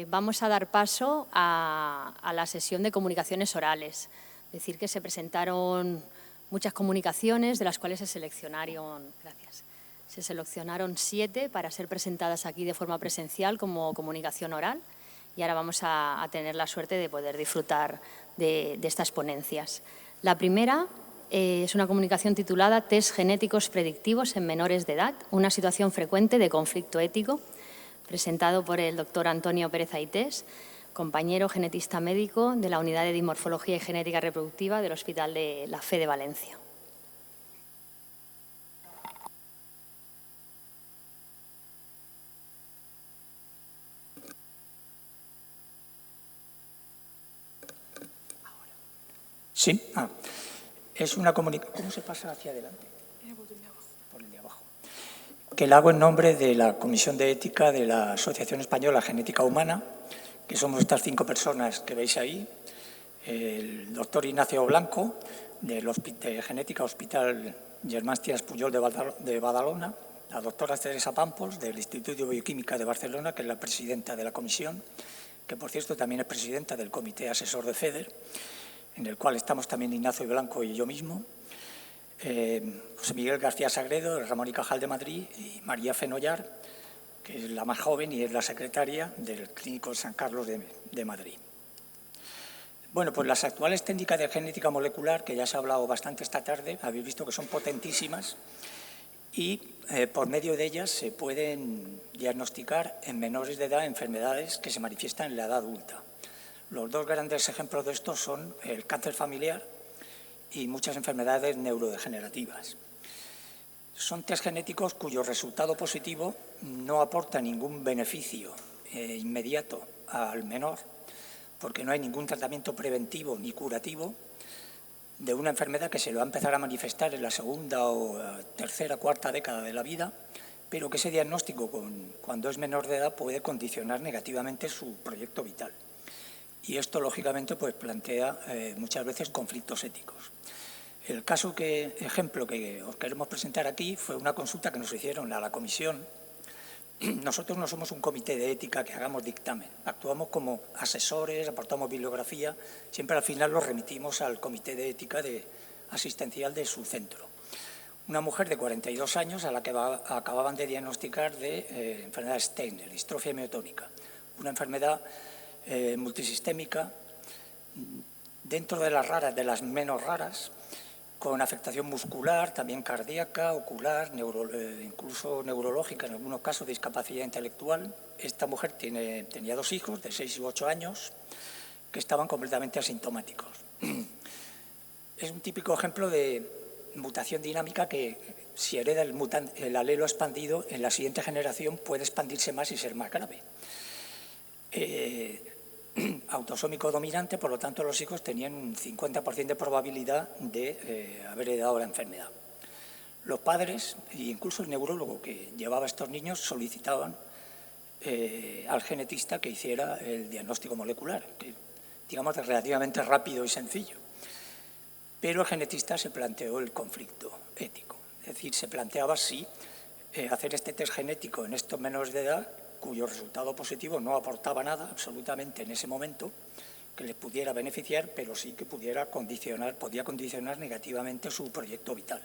Vamos a dar paso a la sesión de comunicaciones orales. Decir que se presentaron muchas comunicaciones, de las cuales se seleccionaron 7 para ser presentadas aquí de forma presencial como comunicación oral, y ahora vamos a tener la suerte de poder disfrutar de estas ponencias. La primera es una comunicación titulada «Test genéticos predictivos en menores de edad, una situación frecuente de conflicto ético», presentado por el doctor Antonio Pérez Aytés, compañero genetista médico de la Unidad de Dimorfología y Genética Reproductiva del Hospital de la Fe de Valencia. Sí, es una comunicación. ¿Cómo se pasa hacia adelante? Por el de abajo. Que la hago en nombre de la Comisión de Ética de la Asociación Española Genética Humana, que somos estas 5 personas que veis ahí, el doctor Ignacio Blanco, de Genética Hospital Germán Tías Pujol de Badalona, la doctora Teresa Pampos, del Instituto de Bioquímica de Barcelona, que es la presidenta de la comisión, que por cierto también es presidenta del Comité Asesor de FEDER, en el cual estamos también Ignacio Blanco y yo mismo, José Miguel García Sagredo, Ramón y Cajal de Madrid, y María Fenollar, que es la más joven y es la secretaria del Clínico San Carlos de Madrid. Bueno, pues las actuales técnicas de genética molecular, que ya se ha hablado bastante esta tarde, habéis visto que son potentísimas y por medio de ellas se pueden diagnosticar en menores de edad enfermedades que se manifiestan en la edad adulta. Los 2 grandes ejemplos de esto son el cáncer familiar y muchas enfermedades neurodegenerativas. Son test genéticos cuyo resultado positivo no aporta ningún beneficio inmediato al menor, porque no hay ningún tratamiento preventivo ni curativo de una enfermedad que se le va a empezar a manifestar en la segunda o tercera, cuarta década de la vida, pero que ese diagnóstico cuando es menor de edad puede condicionar negativamente su proyecto vital. Y esto, lógicamente, pues plantea muchas veces conflictos éticos. El ejemplo que os queremos presentar aquí fue una consulta que nos hicieron a la comisión. Nosotros no somos un comité de ética que hagamos dictamen. Actuamos como asesores, aportamos bibliografía. Siempre al final lo remitimos al comité de ética asistencial de su centro. Una mujer de 42 años a la que acababan de diagnosticar de enfermedad Steiner, distrofia miotónica, una enfermedad multisistémica, dentro de las raras, de las menos raras, con afectación muscular, también cardíaca, ocular, incluso neurológica, en algunos casos discapacidad intelectual. Esta mujer tenía 2 hijos de 6 y 8 años que estaban completamente asintomáticos. Es un típico ejemplo de mutación dinámica que, si hereda el alelo expandido, en la siguiente generación puede expandirse más y ser más grave. Autosómico dominante, por lo tanto los hijos tenían un 50% de probabilidad de haber heredado la enfermedad. Los padres e incluso el neurólogo que llevaba a estos niños solicitaban al genetista que hiciera el diagnóstico molecular, que digamos es relativamente rápido y sencillo. Pero el genetista se planteó el conflicto ético, es decir, se planteaba si hacer este test genético en estos menores de edad, cuyo resultado positivo no aportaba nada absolutamente en ese momento que les pudiera beneficiar, pero sí que podía condicionar negativamente su proyecto vital.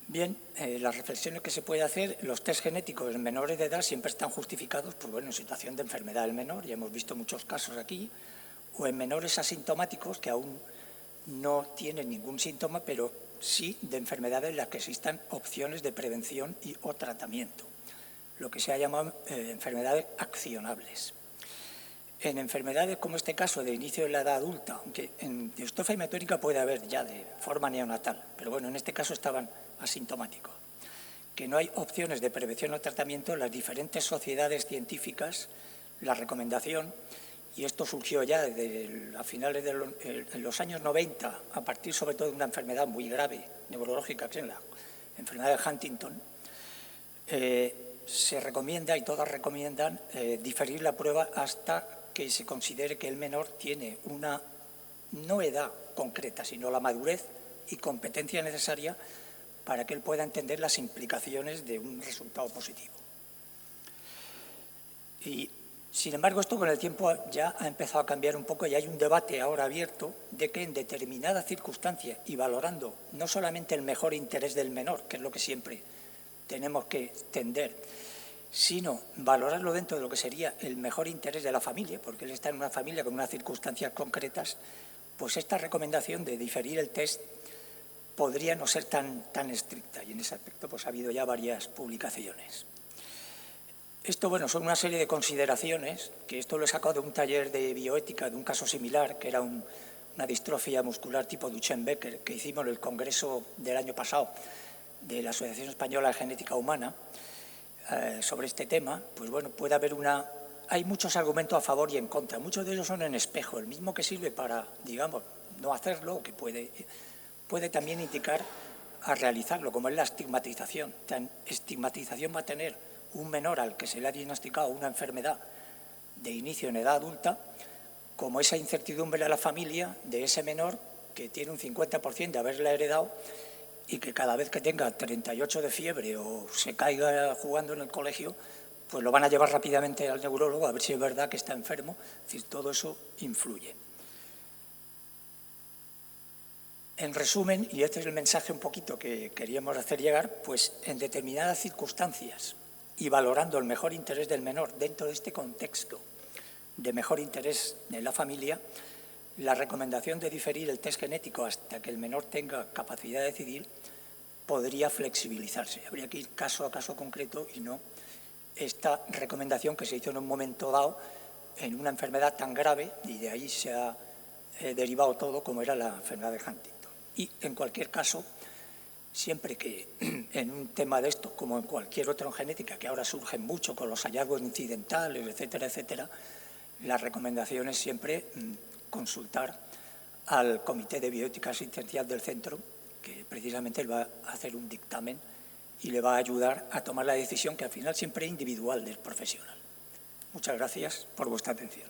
Bien, las reflexiones que se puede hacer, los test genéticos en menores de edad siempre están justificados por, en situación de enfermedad del menor, ya hemos visto muchos casos aquí, o en menores asintomáticos que aún no tienen ningún síntoma, pero sí de enfermedades en las que existan opciones de prevención o tratamiento, lo que se ha llamado enfermedades accionables. En enfermedades como este caso de inicio de la edad adulta, aunque en distrofia miotónica puede haber ya de forma neonatal, pero bueno, en este caso estaban asintomáticos, que no hay opciones de prevención o tratamiento, las diferentes sociedades científicas, la recomendación, y esto surgió ya a finales de los años 90, a partir sobre todo de una enfermedad muy grave, neurológica, que es la enfermedad de Huntington, se recomienda, y todas recomiendan, diferir la prueba hasta que se considere que el menor tiene una no edad concreta, sino la madurez y competencia necesaria para que él pueda entender las implicaciones de un resultado positivo. Y, sin embargo, esto con el tiempo ya ha empezado a cambiar un poco y hay un debate ahora abierto de que en determinadas circunstancias y valorando no solamente el mejor interés del menor, que es lo que siempre tenemos que tender, sino valorarlo dentro de lo que sería el mejor interés de la familia, porque él está en una familia con unas circunstancias concretas, pues esta recomendación de diferir el test podría no ser tan estricta, y en ese aspecto pues ha habido ya varias publicaciones. Esto, bueno, son una serie de consideraciones, que esto lo he sacado de un taller de bioética, de un caso similar, que era una distrofia muscular tipo Duchenne-Becker, que hicimos en el congreso del año pasado de la Asociación Española de Genética Humana, sobre este tema. Pues bueno, puede haber hay muchos argumentos a favor y en contra, muchos de ellos son en espejo, el mismo que sirve para, digamos, no hacerlo, que puede también indicar a realizarlo, como es la estigmatización. Estigmatización va a tener un menor al que se le ha diagnosticado una enfermedad de inicio en edad adulta, como esa incertidumbre a la familia de ese menor que tiene un 50% de haberla heredado y que cada vez que tenga 38 de fiebre o se caiga jugando en el colegio, pues lo van a llevar rápidamente al neurólogo a ver si es verdad que está enfermo. Es decir, todo eso influye. En resumen, y este es el mensaje un poquito que queríamos hacer llegar, pues en determinadas circunstancias y valorando el mejor interés del menor dentro de este contexto de mejor interés de la familia, la recomendación de diferir el test genético hasta que el menor tenga capacidad de decidir podría flexibilizarse. Habría que ir caso a caso concreto y no esta recomendación que se hizo en un momento dado en una enfermedad tan grave, y de ahí se ha derivado todo, como era la enfermedad de Huntington. Y en cualquier caso, siempre que en un tema de esto, como en cualquier otro en genética, que ahora surgen mucho con los hallazgos incidentales, etcétera, etcétera, la recomendación es siempre consultar al Comité de Bioética Asistencial del centro, que precisamente va a hacer un dictamen y le va a ayudar a tomar la decisión, que al final siempre es individual del profesional. Muchas gracias por vuestra atención.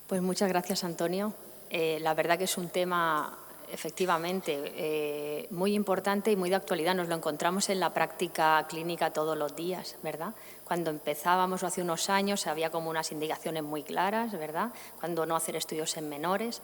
Pues muchas gracias, Antonio. La verdad que es un tema efectivamente muy importante y muy de actualidad. Nos lo encontramos en la práctica clínica todos los días, ¿verdad? Cuando empezábamos hace unos años había como unas indicaciones muy claras, ¿verdad? Cuando no hacer estudios en menores.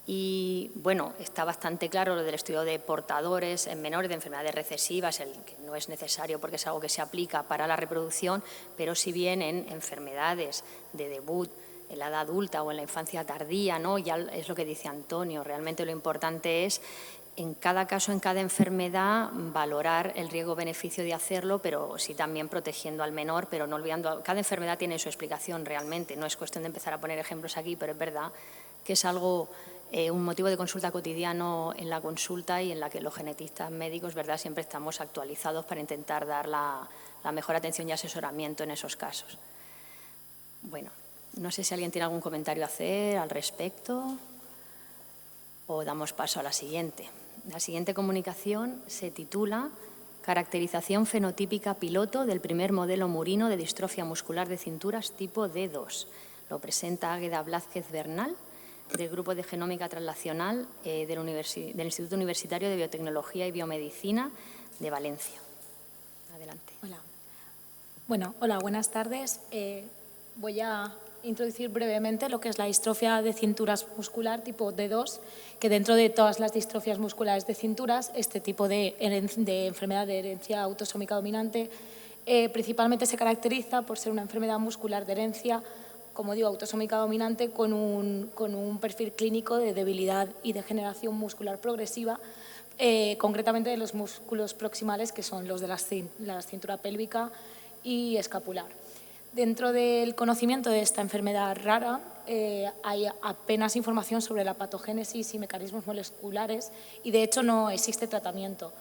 Y, bueno, está bastante claro lo del estudio de portadores en menores de enfermedades recesivas, el que no es necesario porque es algo que se aplica para la reproducción, pero si bien en enfermedades de debut en la edad adulta o en la infancia tardía, ¿no? Ya es lo que dice Antonio, realmente lo importante es en cada caso, en cada enfermedad, valorar el riesgo-beneficio de hacerlo, pero sí también protegiendo al menor, pero no olvidando, cada enfermedad tiene su explicación realmente, no es cuestión de empezar a poner ejemplos aquí, pero es verdad que es algo, un motivo de consulta cotidiano en la consulta y en la que los genetistas médicos, ¿verdad?, siempre estamos actualizados para intentar dar la mejor atención y asesoramiento en esos casos. Bueno, no sé si alguien tiene algún comentario a hacer al respecto o damos paso a la siguiente. La siguiente comunicación se titula Caracterización fenotípica piloto del primer modelo murino de distrofia muscular de cinturas tipo D2. Lo presenta Águeda Blázquez Bernal, del Grupo de Genómica Translacional del Instituto Universitario de Biotecnología y Biomedicina de Valencia. Adelante. Hola. Bueno, hola, buenas tardes. Voy a introducir brevemente lo que es la distrofia de cinturas muscular tipo D2, que dentro de todas las distrofias musculares de cinturas, este tipo de enfermedad de herencia autosómica dominante principalmente se caracteriza por ser una enfermedad muscular de herencia, como digo, autosómica dominante, con un perfil clínico de debilidad y degeneración muscular progresiva, concretamente de los músculos proximales, que son los de la cintura pélvica y escapular. Dentro del conocimiento de esta enfermedad rara hay apenas información sobre la patogénesis y mecanismos moleculares y, de hecho, no existe tratamiento.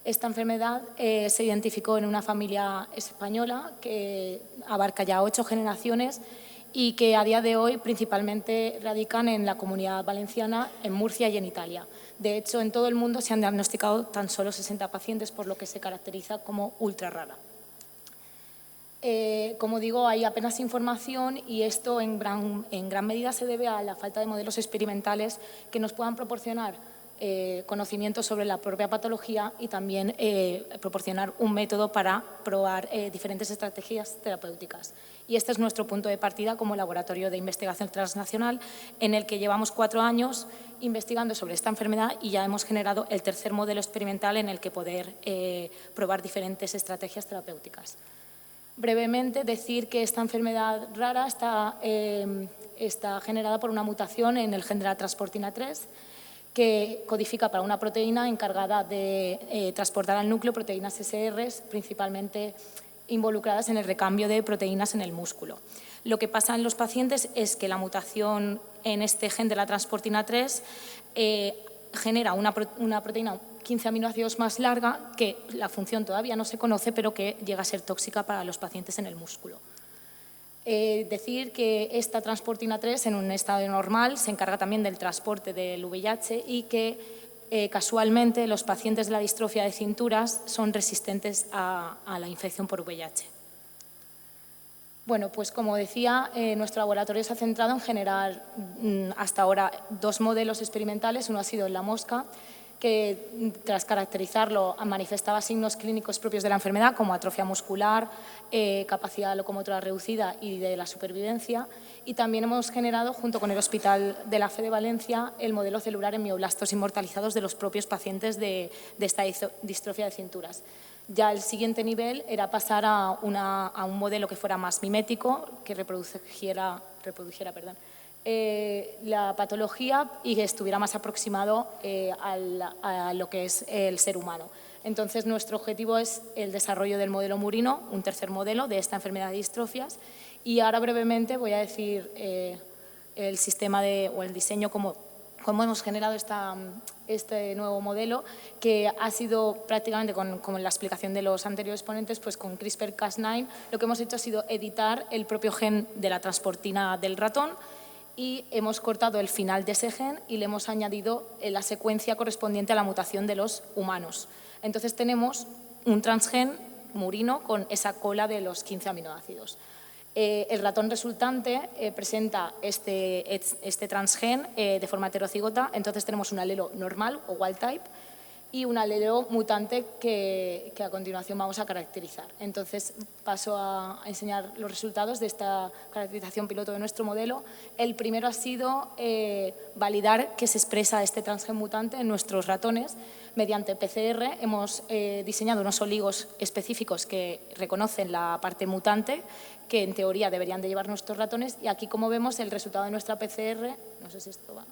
Esta enfermedad se identificó en una familia española que abarca ya 8 generaciones y que a día de hoy principalmente radican en la Comunidad Valenciana, en Murcia y en Italia. De hecho, en todo el mundo se han diagnosticado tan solo 60 pacientes, por lo que se caracteriza como ultra rara. Como digo, hay apenas información y esto en gran medida se debe a la falta de modelos experimentales que nos puedan proporcionar conocimiento sobre la propia patología y también proporcionar un método para probar diferentes estrategias terapéuticas. Y este es nuestro punto de partida como laboratorio de investigación transnacional, en el que llevamos 4 años investigando sobre esta enfermedad y ya hemos generado el tercer modelo experimental en el que poder probar diferentes estrategias terapéuticas. Brevemente, decir que esta enfermedad rara está generada por una mutación en el gen de la transportina 3, que codifica para una proteína encargada de transportar al núcleo proteínas SR, principalmente involucradas en el recambio de proteínas en el músculo. Lo que pasa en los pacientes es que la mutación en este gen de la transportina 3 genera una proteína 15 aminoácidos más larga, que la función todavía no se conoce, pero que llega a ser tóxica para los pacientes en el músculo. Decir que esta transportina 3 en un estado normal se encarga también del transporte del VIH y que casualmente los pacientes de la distrofia de cinturas son resistentes a la infección por VIH. Bueno, pues como decía, nuestro laboratorio se ha centrado en generar hasta ahora 2 modelos experimentales. Uno ha sido en la mosca, que tras caracterizarlo manifestaba signos clínicos propios de la enfermedad, como atrofia muscular, capacidad locomotora reducida y de la supervivencia. Y también hemos generado, junto con el Hospital de la Fe de Valencia, el modelo celular en mioblastos inmortalizados de los propios pacientes de esta distrofia de cinturas. Ya el siguiente nivel era pasar a un modelo que fuera más mimético, que reprodujera la patología y que estuviera más aproximado a lo que es el ser humano. Entonces, nuestro objetivo es el desarrollo del modelo murino, un tercer modelo de esta enfermedad de distrofias. Y ahora brevemente voy a decir el sistema o el diseño, cómo hemos generado este nuevo modelo, que ha sido prácticamente, como la explicación de los anteriores ponentes, pues con CRISPR-Cas9 lo que hemos hecho ha sido editar el propio gen de la transportina del ratón y hemos cortado el final de ese gen y le hemos añadido la secuencia correspondiente a la mutación de los humanos. Entonces tenemos un transgen murino con esa cola de los 15 aminoácidos. El ratón resultante presenta este transgen de forma heterocigota, entonces tenemos un alelo normal o wild type y un alelo mutante que a continuación vamos a caracterizar. Entonces paso a enseñar los resultados de esta caracterización piloto de nuestro modelo. El primero ha sido validar que se expresa este transgen mutante en nuestros ratones. Mediante PCR hemos diseñado unos oligos específicos que reconocen la parte mutante, que en teoría deberían de llevar nuestros ratones, y aquí, como vemos, el resultado de nuestra PCR, no sé si esto va,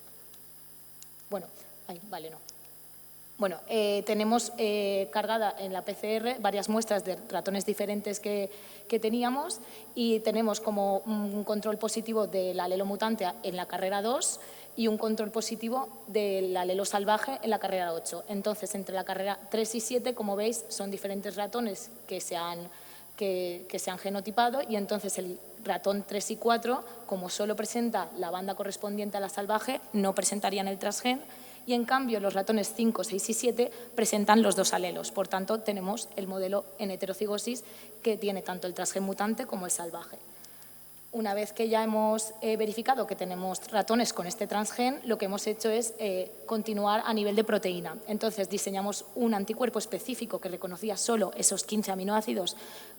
bueno, ahí, vale, no. Bueno, tenemos cargada en la PCR varias muestras de ratones diferentes que teníamos y tenemos como un control positivo del alelo mutante en la carrera 2 y un control positivo del alelo salvaje en la carrera 8. Entonces, entre la carrera 3 y 7, como veis, son diferentes ratones que se han genotipado, y entonces el ratón 3 y 4, como solo presenta la banda correspondiente a la salvaje, no presentarían el transgen, y en cambio los ratones 5, 6 y 7 presentan los 2 alelos. Por tanto, tenemos el modelo en heterocigosis que tiene tanto el transgen mutante como el salvaje. Una vez que ya hemos verificado que tenemos ratones con este transgen, lo que hemos hecho es continuar a nivel de proteína. Entonces, diseñamos un anticuerpo específico que reconocía solo esos 15 aminoácidos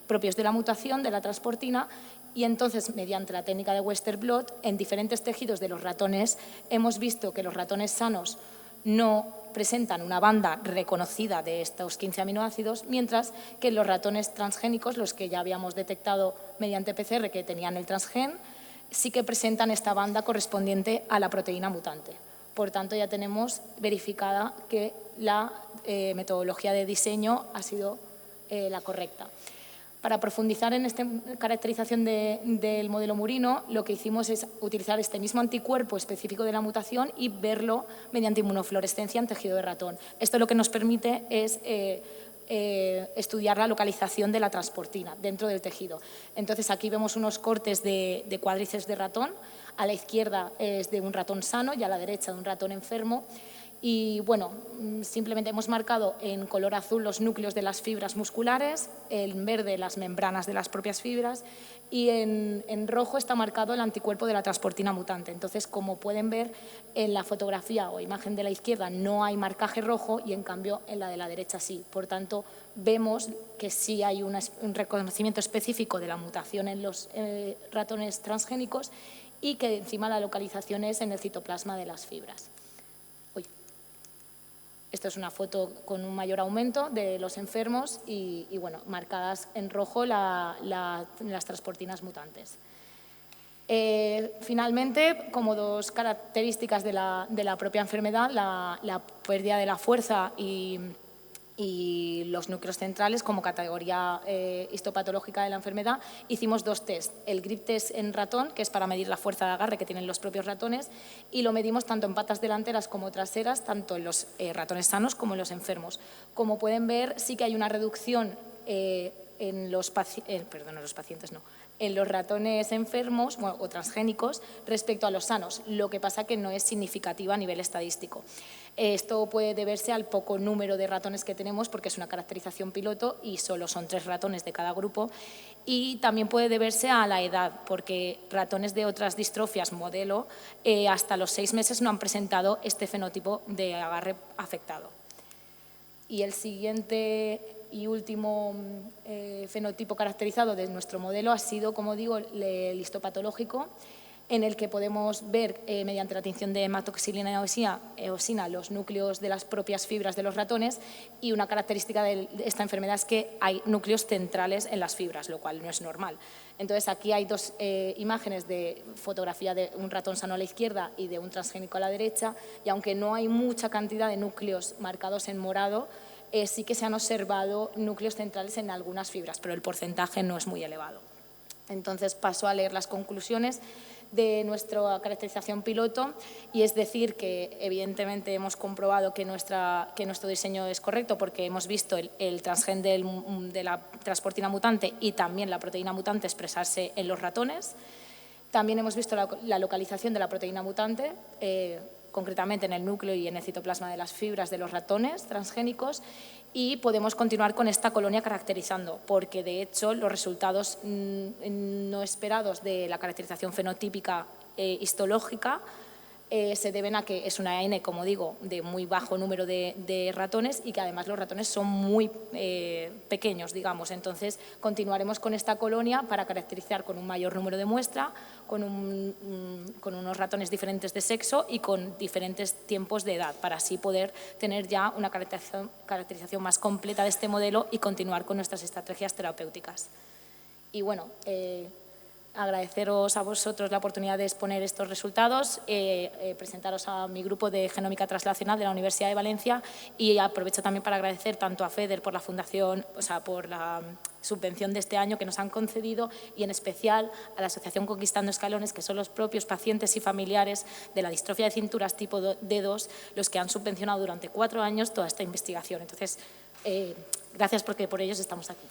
propios de la mutación de la transportina, y entonces, mediante la técnica de Western blot, en diferentes tejidos de los ratones hemos visto que los ratones sanos no presentan una banda reconocida de estos 15 aminoácidos, mientras que los ratones transgénicos, los que ya habíamos detectado mediante PCR que tenían el transgen, sí que presentan esta banda correspondiente a la proteína mutante. Por tanto, ya tenemos verificada que la metodología de diseño ha sido la correcta. Para profundizar en esta caracterización del modelo murino, lo que hicimos es utilizar este mismo anticuerpo específico de la mutación y verlo mediante inmunofluorescencia en tejido de ratón. Esto lo que nos permite es estudiar la localización de la transportina dentro del tejido. Entonces, aquí vemos unos cortes de cuádriceps de ratón. A la izquierda es de un ratón sano y a la derecha de un ratón enfermo. Y bueno, simplemente hemos marcado en color azul los núcleos de las fibras musculares, en verde las membranas de las propias fibras y en rojo está marcado el anticuerpo de la transportina mutante. Entonces, como pueden ver, en la fotografía o imagen de la izquierda no hay marcaje rojo y en cambio en la de la derecha sí. Por tanto, vemos que sí hay un reconocimiento específico de la mutación en los ratones transgénicos y que encima la localización es en el citoplasma de las fibras. Esto es una foto con un mayor aumento de los enfermos y bueno, marcadas en rojo las transportinas mutantes. Finalmente, como dos características de la propia enfermedad, la pérdida de la fuerza y los núcleos centrales como categoría histopatológica de la enfermedad, hicimos dos test. El grip test en ratón, que es para medir la fuerza de agarre que tienen los propios ratones, y lo medimos tanto en patas delanteras como traseras, tanto en los ratones sanos como en los enfermos. Como pueden ver, sí que hay una reducción en los ratones enfermos o transgénicos respecto a los sanos, lo que pasa que no es significativa a nivel estadístico. Esto puede deberse al poco número de ratones que tenemos porque es una caracterización piloto y solo son 3 ratones de cada grupo, y también puede deberse a la edad porque ratones de otras distrofias modelo hasta los 6 meses no han presentado este fenotipo de agarre afectado. Y el siguiente y último fenotipo caracterizado de nuestro modelo ha sido, como digo, el histopatológico, en el que podemos ver mediante la tinción de hematoxilina eosina los núcleos de las propias fibras de los ratones, y una característica de esta enfermedad es que hay núcleos centrales en las fibras, lo cual no es normal. Entonces, aquí hay dos imágenes de fotografía de un ratón sano a la izquierda y de un transgénico a la derecha, y aunque no hay mucha cantidad de núcleos marcados en morado, sí que se han observado núcleos centrales en algunas fibras, pero el porcentaje no es muy elevado. Entonces, paso a leer las conclusiones de nuestra caracterización piloto, y es decir que evidentemente hemos comprobado que nuestro diseño es correcto porque hemos visto el transgen de la transportina mutante y también la proteína mutante expresarse en los ratones. También hemos visto la localización de la proteína mutante, concretamente en el núcleo y en el citoplasma de las fibras de los ratones transgénicos, y podemos continuar con esta colonia caracterizando, porque de hecho los resultados no esperados de la caracterización fenotípica histológica se deben a que es una N, como digo, de muy bajo número de ratones y que además los ratones son muy pequeños, digamos. Entonces, continuaremos con esta colonia para caracterizar con un mayor número de muestra, con unos ratones diferentes de sexo y con diferentes tiempos de edad, para así poder tener ya una caracterización más completa de este modelo y continuar con nuestras estrategias terapéuticas. Y bueno, agradeceros a vosotros la oportunidad de exponer estos resultados, presentaros a mi grupo de genómica translacional de la Universidad de Valencia, y aprovecho también para agradecer tanto a FEDER por la fundación, por la subvención de este año que nos han concedido, y en especial a la Asociación Conquistando Escalones, que son los propios pacientes y familiares de la distrofia de cinturas tipo D2 los que han subvencionado durante 4 años toda esta investigación. Entonces, gracias porque por ellos estamos aquí.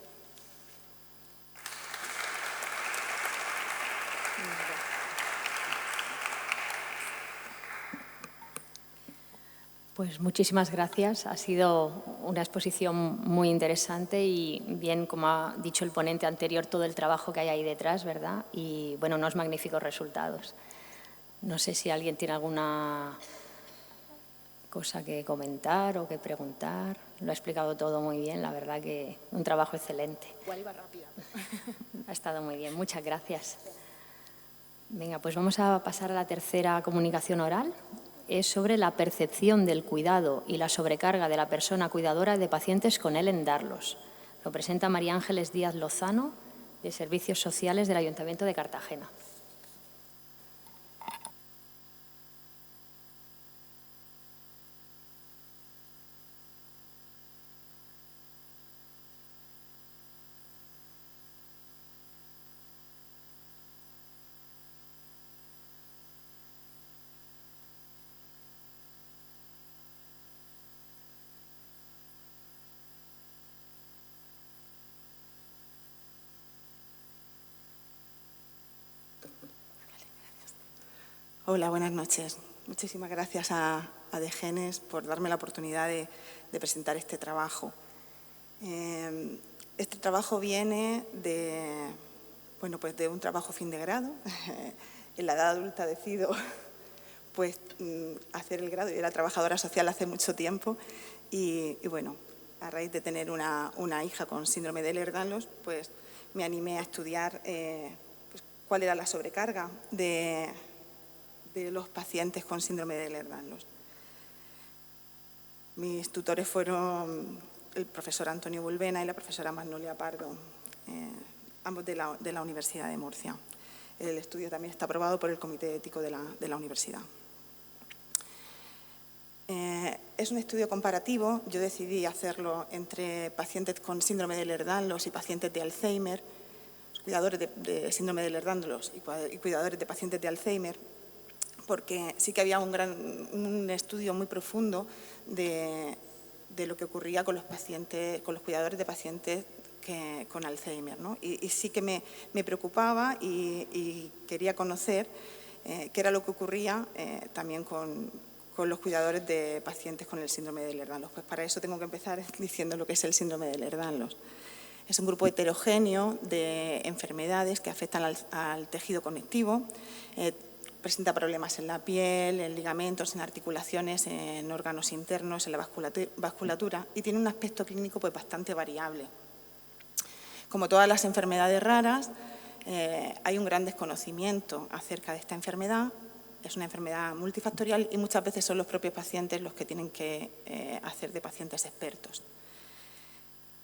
Pues muchísimas gracias. Ha sido una exposición muy interesante y bien, como ha dicho el ponente anterior, todo el trabajo que hay ahí detrás, ¿verdad? Y bueno, unos magníficos resultados. No sé si alguien tiene alguna cosa que comentar o que preguntar. Lo ha explicado todo muy bien, la verdad que un trabajo excelente. Igual iba rápida. Ha estado muy bien, muchas gracias. Venga, pues vamos a pasar a la tercera comunicación oral. Es sobre la percepción del cuidado y la sobrecarga de la persona cuidadora de pacientes con ELA en Darlos. Lo presenta María Ángeles Díaz Lozano, de Servicios Sociales del Ayuntamiento de Cartagena. Hola, buenas noches. Muchísimas gracias a DGENES por darme la oportunidad de presentar este trabajo. Este trabajo viene de un trabajo fin de grado. En la edad adulta decido pues, hacer el grado. Yo era trabajadora social hace mucho tiempo y bueno, a raíz de tener una hija con síndrome de Ehlers-Danlos, pues me animé a estudiar pues, cuál era la sobrecarga de los pacientes con síndrome de Ehlers-Danlos. Mis tutores fueron el profesor Antonio Bulbena y la profesora Magnolia Pardo, ambos de la Universidad de Murcia. El estudio también está aprobado por el Comité Ético de la Universidad. Es un estudio comparativo. Yo decidí hacerlo entre pacientes con síndrome de Ehlers-Danlos y pacientes de Alzheimer, cuidadores de síndrome de Ehlers-Danlos y cuidadores de pacientes de Alzheimer, porque sí que había un estudio muy profundo de lo que ocurría con los cuidadores de pacientes con Alzheimer, ¿no? Y sí que me preocupaba y quería conocer qué era lo que ocurría también con los cuidadores de pacientes con el síndrome de Ehlers-Danlos. Pues para eso tengo que empezar diciendo lo que es el síndrome de Ehlers-Danlos. Es un grupo heterogéneo de enfermedades que afectan al tejido conectivo. Presenta problemas en la piel, en ligamentos, en articulaciones, en órganos internos, en la vasculatura y tiene un aspecto clínico pues, bastante variable. Como todas las enfermedades raras, hay un gran desconocimiento acerca de esta enfermedad. Es una enfermedad multifactorial y muchas veces son los propios pacientes los que tienen que hacer de pacientes expertos.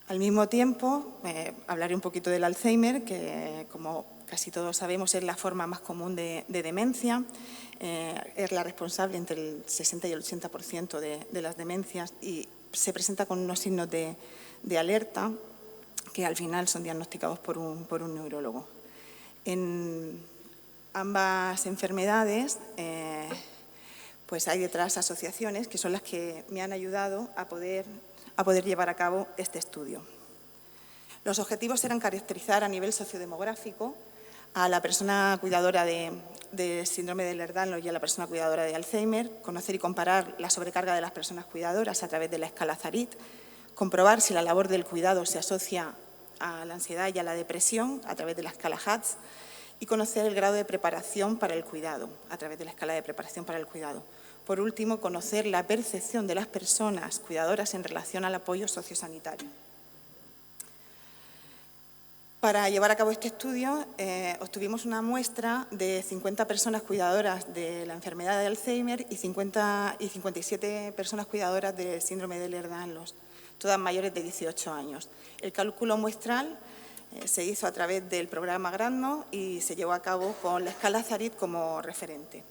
Al mismo tiempo, hablaré un poquito del Alzheimer, que como casi todos sabemos es la forma más común de demencia. Es la responsable entre el 60 y el 80% de las demencias y se presenta con unos signos de alerta que al final son diagnosticados por un neurólogo. En ambas enfermedades pues hay detrás asociaciones que son las que me han ayudado a poder llevar a cabo este estudio. Los objetivos eran caracterizar a nivel sociodemográfico a la persona cuidadora de síndrome de Ehlers-Danlos y a la persona cuidadora de Alzheimer, conocer y comparar la sobrecarga de las personas cuidadoras a través de la escala Zarit, comprobar si la labor del cuidado se asocia a la ansiedad y a la depresión a través de la escala HATS y conocer el grado de preparación para el cuidado a través de la escala de preparación para el cuidado. Por último, conocer la percepción de las personas cuidadoras en relación al apoyo sociosanitario. Para llevar a cabo este estudio, obtuvimos una muestra de 50 personas cuidadoras de la enfermedad de Alzheimer y 57 personas cuidadoras del síndrome de Ehlers-Danlos, todas mayores de 18 años. El cálculo muestral se hizo a través del programa Gradno y se llevó a cabo con la escala Zarit como referente.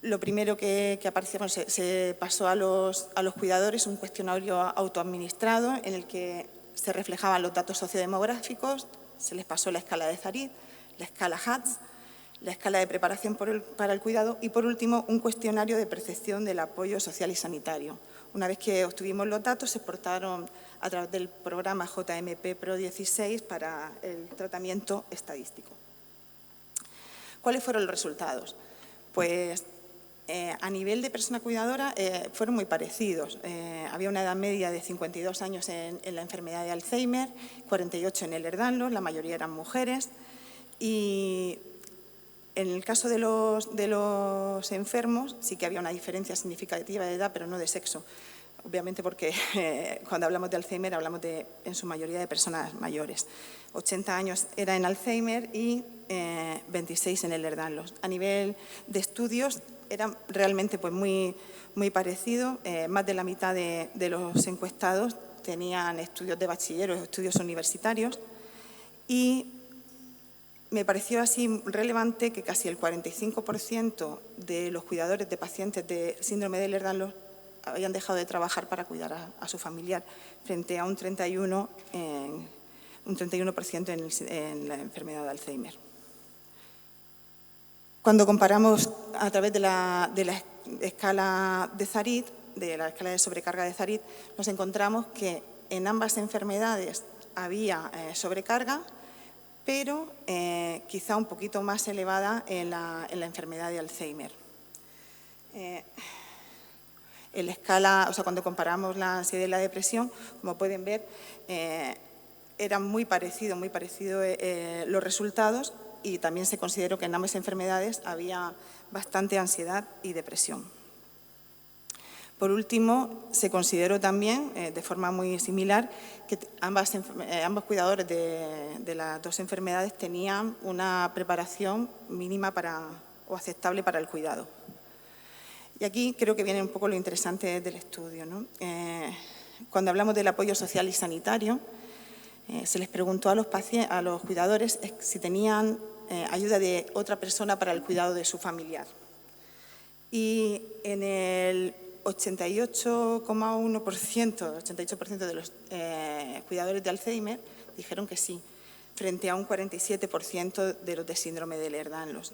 Lo primero que apareció, se pasó a los cuidadores un cuestionario autoadministrado en el que se reflejaban los datos sociodemográficos, se les pasó la escala de Zarit, la escala HATS, la escala de preparación para el cuidado y, por último, un cuestionario de percepción del apoyo social y sanitario. Una vez que obtuvimos los datos, se exportaron a través del programa JMP Pro 16 para el tratamiento estadístico. ¿Cuáles fueron los resultados? Pues a nivel de persona cuidadora fueron muy parecidos. Había una edad media de 52 años en la enfermedad de Alzheimer, 48 en Ehlers-Danlos, la mayoría eran mujeres. Y en el caso de los enfermos sí que había una diferencia significativa de edad, pero no de sexo. Obviamente porque cuando hablamos de Alzheimer hablamos en su mayoría de personas mayores. 80 años era en Alzheimer y 26 en Ehlers-Danlos. A nivel de estudios era realmente pues, muy parecido. Más de la mitad de los encuestados tenían estudios de bachiller o estudios universitarios y me pareció así relevante que casi el 45% de los cuidadores de pacientes de síndrome de Ehlers-Danlos habían dejado de trabajar para cuidar a su familiar, frente a un 31% en la enfermedad de Alzheimer. Cuando comparamos a través de la escala de Zarit, de la escala de sobrecarga de Zarit, nos encontramos que en ambas enfermedades había sobrecarga, pero quizá un poquito más elevada en la enfermedad de Alzheimer. En la escala, o sea, cuando comparamos la ansiedad y la depresión, como pueden ver, eran muy parecidos los resultados, y también se consideró que en ambas enfermedades había bastante ansiedad y depresión. Por último, se consideró también, de forma muy similar, que ambos cuidadores de las dos enfermedades tenían una preparación mínima o aceptable para el cuidado. Y aquí creo que viene un poco lo interesante del estudio, ¿no? Cuando hablamos del apoyo social y sanitario, se les preguntó a los cuidadores si tenían ayuda de otra persona para el cuidado de su familiar. Y en el 88,1% de los cuidadores de Alzheimer dijeron que sí, frente a un 47% de los de síndrome de Ehlers-Danlos.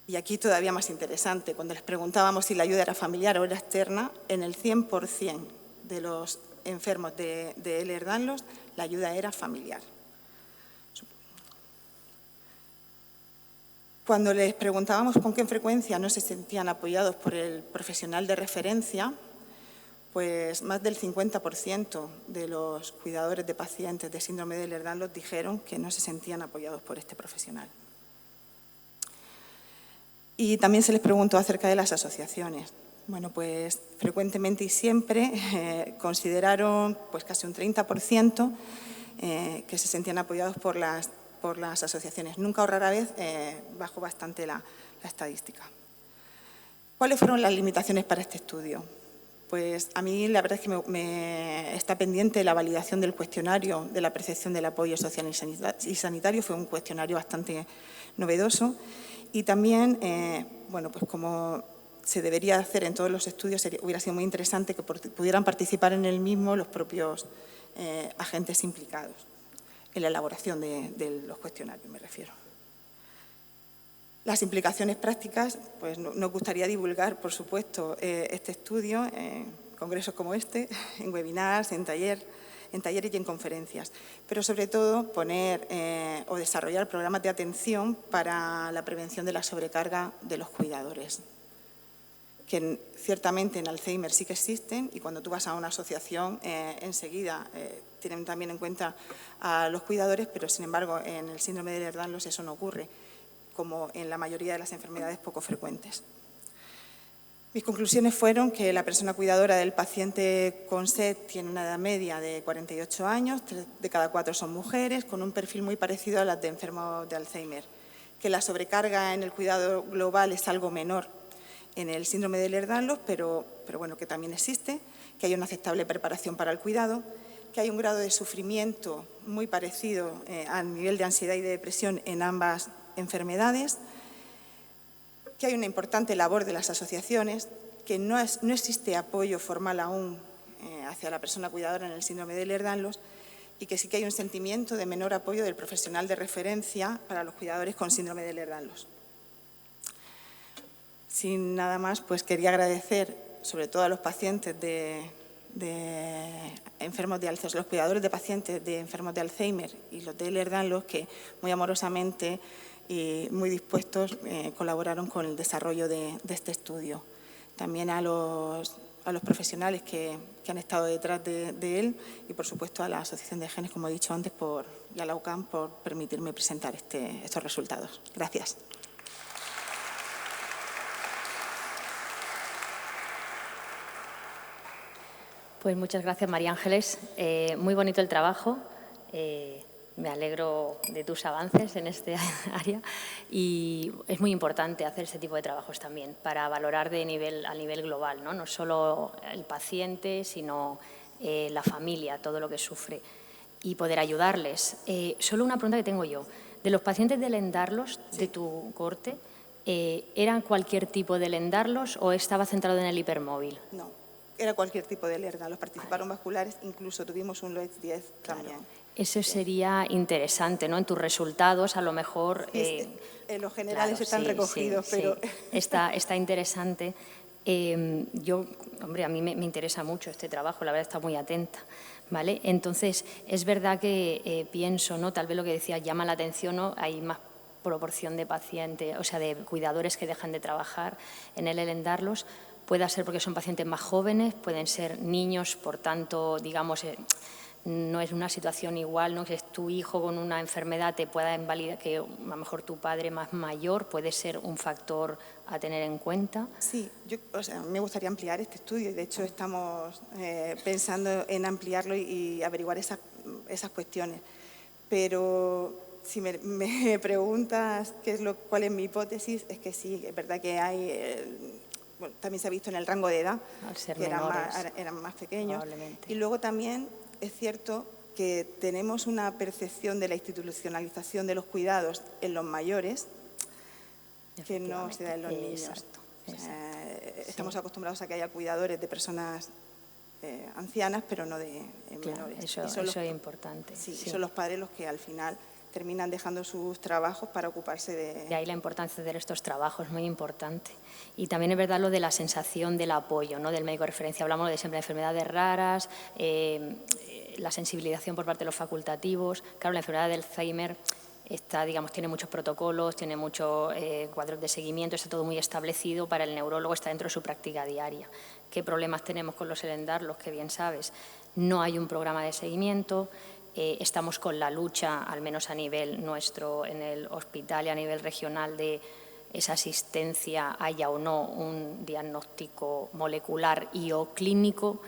Y aquí todavía más interesante, cuando les preguntábamos si la ayuda era familiar o era externa, en el 100% de los enfermos de Ehlers-Danlos la ayuda era familiar. Cuando les preguntábamos con qué frecuencia no se sentían apoyados por el profesional de referencia, pues más del 50% de los cuidadores de pacientes de síndrome de Ehlers-Danlos dijeron que no se sentían apoyados por este profesional. Y también se les preguntó acerca de las asociaciones. Bueno, pues frecuentemente y siempre consideraron pues casi un 30% que se sentían apoyados por las asociaciones. Nunca o rara vez bajó bastante la estadística. ¿Cuáles fueron las limitaciones para este estudio? Pues a mí la verdad es que me está pendiente la validación del cuestionario de la percepción del apoyo social y sanitario. Fue un cuestionario bastante novedoso. Y también, bueno, pues como se debería hacer en todos los estudios, hubiera sido muy interesante que pudieran participar en el mismo los propios agentes implicados en la elaboración de los cuestionarios, me refiero. Las implicaciones prácticas, pues nos gustaría divulgar, por supuesto, este estudio en congresos como este, en webinars, en talleres y en conferencias, pero sobre todo poner o desarrollar programas de atención para la prevención de la sobrecarga de los cuidadores, que ciertamente en Alzheimer sí que existen, y cuando tú vas a una asociación enseguida tienen también en cuenta a los cuidadores, pero sin embargo en el síndrome de Ehlers-Danlos eso no ocurre, como en la mayoría de las enfermedades poco frecuentes. Mis conclusiones fueron que la persona cuidadora del paciente con SED tiene una edad media de 48 años, 3 de cada 4 son mujeres, con un perfil muy parecido a las de enfermos de Alzheimer, que la sobrecarga en el cuidado global es algo menor en el síndrome de Ehlers-Danlos, pero bueno, que también existe, que hay una aceptable preparación para el cuidado, que hay un grado de sufrimiento muy parecido al nivel de ansiedad y de depresión en ambas enfermedades, que hay una importante labor de las asociaciones, que no existe apoyo formal aún hacia la persona cuidadora en el síndrome de Ehlers-Danlos, y que sí que hay un sentimiento de menor apoyo del profesional de referencia para los cuidadores con síndrome de Ehlers-Danlos. Sin nada más, pues quería agradecer sobre todo a los pacientes enfermos de Alzheimer, los cuidadores de pacientes de enfermos de Alzheimer y los de Ehlers-Danlos, que muy amorosamente y muy dispuestos colaboraron con el desarrollo de este estudio. También a los profesionales que han estado detrás de él, y por supuesto a la Asociación de Genes, como he dicho antes, y a la UCAM por permitirme presentar estos resultados. Gracias. Pues muchas gracias, María Ángeles. Muy bonito el trabajo. Me alegro de tus avances en este área, y es muy importante hacer este tipo de trabajos también para valorar a nivel global, no solo el paciente, sino la familia, todo lo que sufre, y poder ayudarles. Solo una pregunta que tengo yo. De los pacientes de Ehlers-Danlos, de tu corte, ¿eran cualquier tipo de Ehlers-Danlos o estaba centrado en el hipermóvil? No, era cualquier tipo de Ehlers-Danlos. Participaron vasculares, incluso tuvimos un LOEX-10 también. Eso sería interesante, ¿no? En tus resultados, a lo mejor... en los generales están recogidos, pero... Sí. Está interesante. Hombre, a mí me interesa mucho este trabajo, la verdad está muy atenta, ¿vale? Entonces, es verdad que pienso, ¿no? Tal vez lo que decía llama la atención, ¿no? Hay más proporción de pacientes, o sea, de cuidadores que dejan de trabajar en el Elen-Darlos. Puede ser porque son pacientes más jóvenes, pueden ser niños, por tanto, digamos, no es una situación igual, ¿no? Que tu hijo con una enfermedad te pueda invalidar, que a lo mejor tu padre más mayor puede ser un factor a tener en cuenta. Sí, me gustaría ampliar este estudio y de hecho estamos pensando en ampliarlo y averiguar esas cuestiones. Pero si me preguntas cuál es mi hipótesis, es que sí, es verdad que hay... Bueno, también se ha visto en el rango de edad, que eran más pequeños. Y luego también es cierto que tenemos una percepción de la institucionalización de los cuidados en los mayores que no se da en los niños. Exacto. Estamos acostumbrados a que haya cuidadores de personas ancianas, pero no de menores. Eso es importante. Sí, son los padres los que al final terminan dejando sus trabajos para ocuparse de... De ahí la importancia de estos trabajos, muy importante. Y también es verdad lo de la sensación del apoyo, ¿no? Del médico de referencia. Hablamos de siempre de enfermedades raras, la sensibilización por parte de los facultativos. Claro, la enfermedad del Alzheimer tiene muchos protocolos, tiene muchos cuadros de seguimiento, está todo muy establecido para el neurólogo, está dentro de su práctica diaria. ¿Qué problemas tenemos con los Elen-Darlos? Que bien sabes, no hay un programa de seguimiento. Estamos con la lucha, al menos a nivel nuestro, en el hospital y a nivel regional, de esa asistencia, haya o no un diagnóstico molecular y o clínico,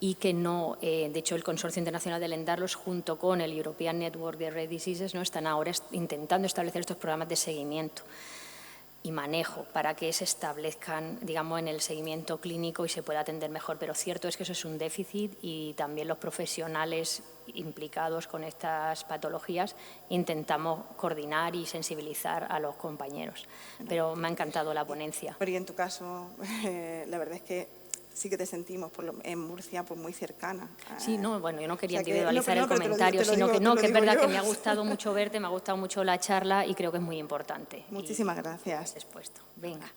y que no, de hecho, el Consorcio Internacional de Elen-Darlos, junto con el European Network de Rare Diseases, ¿no? Están ahora intentando establecer estos programas de seguimiento y manejo para que se establezcan, digamos, en el seguimiento clínico y se pueda atender mejor. Pero cierto es que eso es un déficit y también los profesionales implicados con estas patologías intentamos coordinar y sensibilizar a los compañeros. Pero me ha encantado la ponencia. Pero y en tu caso, la verdad es que sí que te sentimos en Murcia pues muy cercana. Sí, no, bueno, yo no quería individualizar el comentario, sino que no, que es verdad que me ha gustado mucho verte, me ha gustado mucho la charla y creo que es muy importante. Muchísimas gracias. Expuesto. Venga,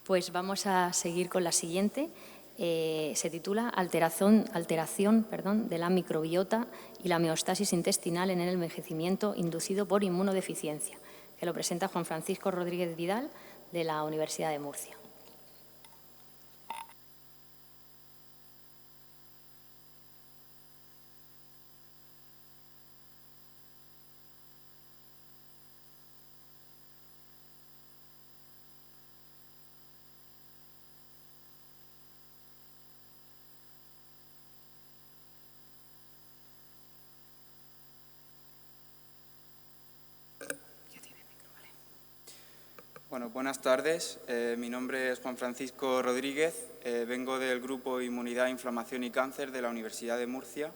pues vamos a seguir con la siguiente. Se titula alteración de la microbiota y la homeostasis intestinal en el envejecimiento inducido por inmunodeficiencia, que lo presenta Juan Francisco Rodríguez Vidal de la Universidad de Murcia. Bueno, buenas tardes. Mi nombre es Juan Francisco Rodríguez. Vengo del Grupo Inmunidad, Inflamación y Cáncer de la Universidad de Murcia.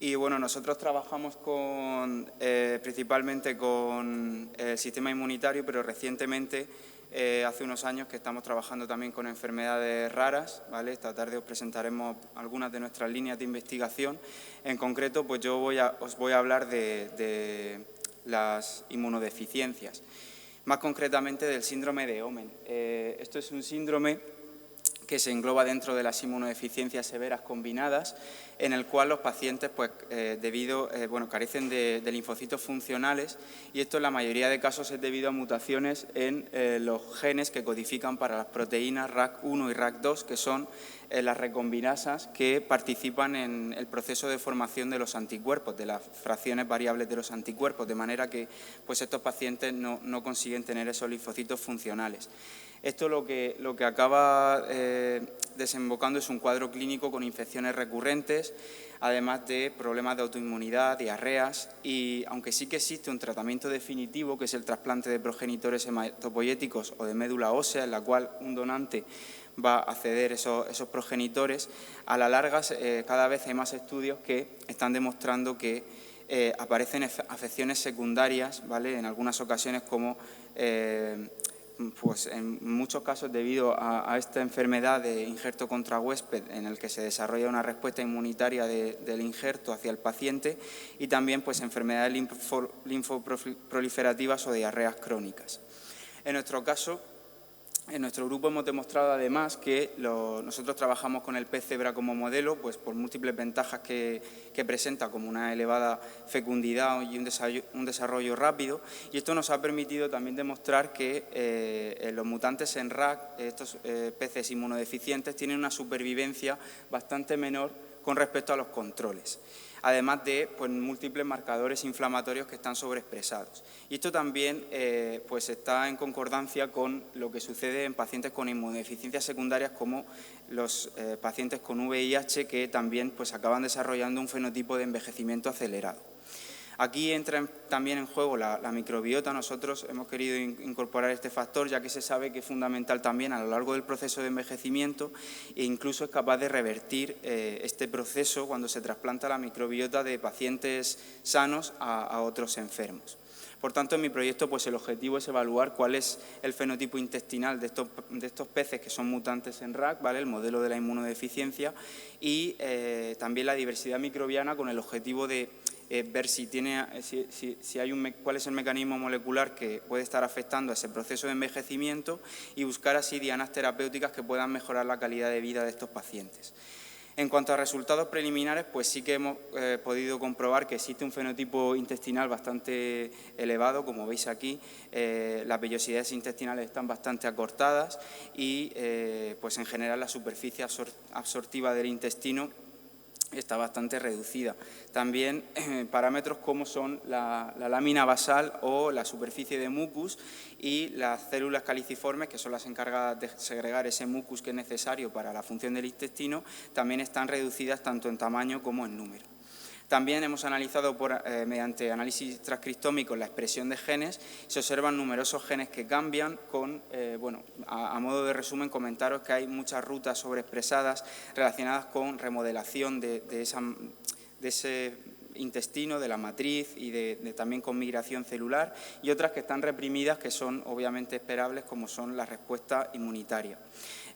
Y bueno, nosotros trabajamos principalmente con el sistema inmunitario, pero recientemente, hace unos años, que estamos trabajando también con enfermedades raras, ¿vale? Esta tarde os presentaremos algunas de nuestras líneas de investigación. En concreto, pues yo os voy a hablar de las inmunodeficiencias, más concretamente del síndrome de Omenn. Esto es un síndrome que se engloba dentro de las inmunodeficiencias severas combinadas, en el cual los pacientes pues, carecen de linfocitos funcionales, y esto en la mayoría de casos es debido a mutaciones en los genes que codifican para las proteínas RAC1 y RAC2, que son las recombinasas que participan en el proceso de formación de los anticuerpos, de las fracciones variables de los anticuerpos, de manera que pues, estos pacientes no consiguen tener esos linfocitos funcionales. Esto lo que acaba desembocando es un cuadro clínico con infecciones recurrentes, además de problemas de autoinmunidad, diarreas, y aunque sí que existe un tratamiento definitivo, que es el trasplante de progenitores hematopoyéticos o de médula ósea, en la cual un donante va a ceder esos progenitores, a la larga cada vez hay más estudios que están demostrando que aparecen afecciones secundarias, ¿vale? En algunas ocasiones como pues en muchos casos debido a esta enfermedad de injerto contra huésped, en el que se desarrolla una respuesta inmunitaria del injerto hacia el paciente, y también pues enfermedades linfoproliferativas o diarreas crónicas. En nuestro caso, En nuestro grupo hemos demostrado además que nosotros trabajamos con el pez cebra como modelo, pues por múltiples ventajas que presenta, como una elevada fecundidad y un desarrollo rápido, y esto nos ha permitido también demostrar que los mutantes en RAC, estos peces inmunodeficientes, tienen una supervivencia bastante menor con respecto a los controles, además de pues, múltiples marcadores inflamatorios que están sobreexpresados. Y esto también pues está en concordancia con lo que sucede en pacientes con inmunodeficiencias secundarias como los pacientes con VIH, que también pues, acaban desarrollando un fenotipo de envejecimiento acelerado. Aquí entra también en juego la microbiota. Nosotros hemos querido incorporar este factor, ya que se sabe que es fundamental también a lo largo del proceso de envejecimiento e incluso es capaz de revertir este proceso cuando se trasplanta la microbiota de pacientes sanos a otros enfermos. Por tanto, en mi proyecto pues, el objetivo es evaluar cuál es el fenotipo intestinal de estos peces que son mutantes en RAC, ¿vale? El modelo de la inmunodeficiencia, y también la diversidad microbiana con el objetivo de ver cuál es el mecanismo molecular que puede estar afectando a ese proceso de envejecimiento y buscar así dianas terapéuticas que puedan mejorar la calidad de vida de estos pacientes. En cuanto a resultados preliminares, pues sí que hemos podido comprobar que existe un fenotipo intestinal bastante elevado, como veis aquí. Las vellosidades intestinales están bastante acortadas y pues en general la superficie absortiva del intestino está bastante reducida. También parámetros como son la lámina basal o la superficie de mucus y las células caliciformes, que son las encargadas de segregar ese mucus que es necesario para la función del intestino, también están reducidas tanto en tamaño como en número. También hemos analizado mediante análisis transcriptómico la expresión de genes. Se observan numerosos genes que cambian con, a modo de resumen, comentaros que hay muchas rutas sobreexpresadas relacionadas con remodelación de ese intestino, de la matriz y también con migración celular, y otras que están reprimidas, que son obviamente esperables, como son la respuesta inmunitaria.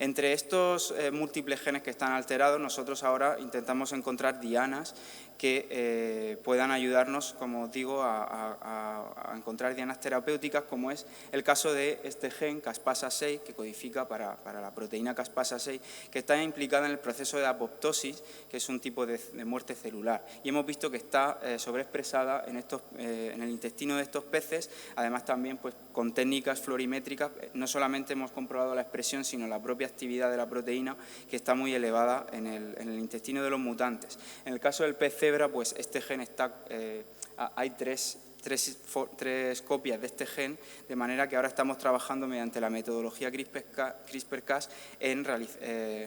Entre estos múltiples genes que están alterados, nosotros ahora intentamos encontrar dianas que puedan ayudarnos, como os digo, a encontrar dianas terapéuticas, como es el caso de este gen caspasa-6, que codifica para la proteína caspasa-6, que está implicada en el proceso de apoptosis, que es un tipo de muerte celular. Y hemos visto que está sobreexpresada en el intestino de estos peces, además también pues, con técnicas florimétricas. No solamente hemos comprobado la expresión, sino la propia actividad de la proteína, que está muy elevada en el intestino de los mutantes. En el caso del pez cebra, pues este gen está, hay tres copias de este gen, de manera que ahora estamos trabajando mediante la metodología CRISPR-Cas en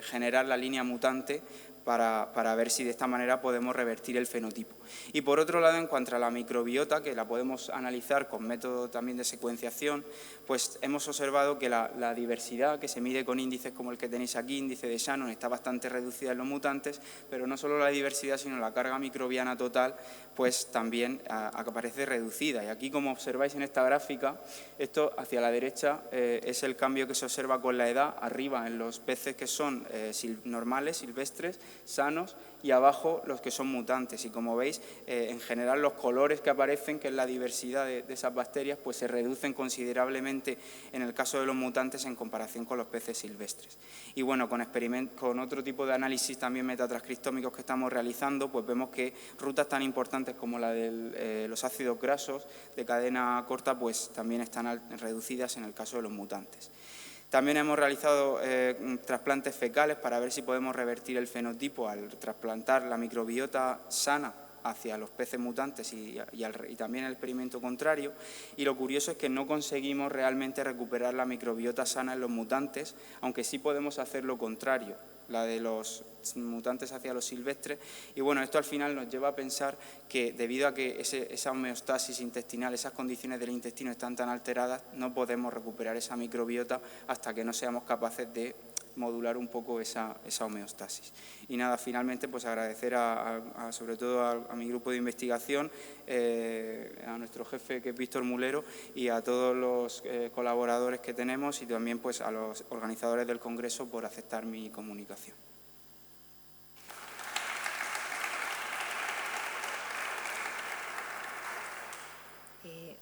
generar la línea mutante para ver si de esta manera podemos revertir el fenotipo. Y por otro lado, en cuanto a la microbiota, que la podemos analizar con método también de secuenciación, pues hemos observado que la diversidad, que se mide con índices como el que tenéis aquí, índice de Shannon, está bastante reducida en los mutantes, pero no solo la diversidad, sino la carga microbiana total, pues también aparece reducida. Y aquí, como observáis en esta gráfica, esto hacia la derecha es el cambio que se observa con la edad, arriba en los peces que son normales, silvestres, sanos, y abajo los que son mutantes. Y como veis, en general los colores que aparecen, que es la diversidad de esas bacterias, pues se reducen considerablemente en el caso de los mutantes en comparación con los peces silvestres. Y bueno, con otro tipo de análisis también metatranscriptómicos que estamos realizando, pues vemos que rutas tan importantes como la de los ácidos grasos de cadena corta, pues también están reducidas en el caso de los mutantes. También hemos realizado trasplantes fecales para ver si podemos revertir el fenotipo al trasplantar la microbiota sana hacia los peces mutantes y también el experimento contrario. Y lo curioso es que no conseguimos realmente recuperar la microbiota sana en los mutantes, aunque sí podemos hacer lo contrario, la de los mutantes hacia los silvestres. Y bueno, esto al final nos lleva a pensar que debido a que esa homeostasis intestinal, esas condiciones del intestino están tan alteradas, no podemos recuperar esa microbiota hasta que no seamos capaces de modular un poco esa homeostasis. Y nada, finalmente pues agradecer sobre todo a mi grupo de investigación, a nuestro jefe que es Víctor Mulero, y a todos los colaboradores que tenemos, y también pues a los organizadores del Congreso por aceptar mi comunicación.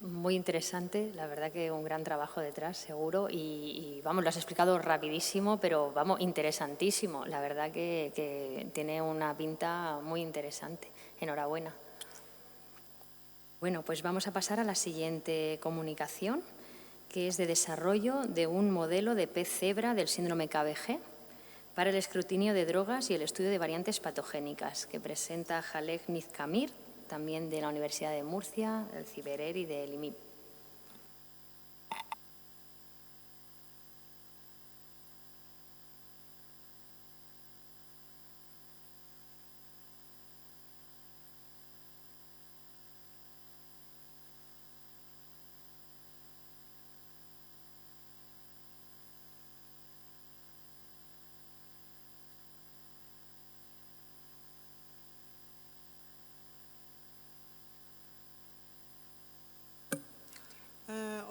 Muy interesante, la verdad que un gran trabajo detrás, seguro, y vamos, lo has explicado rapidísimo, pero vamos, interesantísimo. La verdad que tiene una pinta muy interesante. Enhorabuena. Bueno, pues vamos a pasar a la siguiente comunicación, que es de desarrollo de un modelo de pez cebra del síndrome KBG para el escrutinio de drogas y el estudio de variantes patogénicas, que presenta Jalek Nizkamir, también de la Universidad de Murcia, del Ciberer y del IMIP.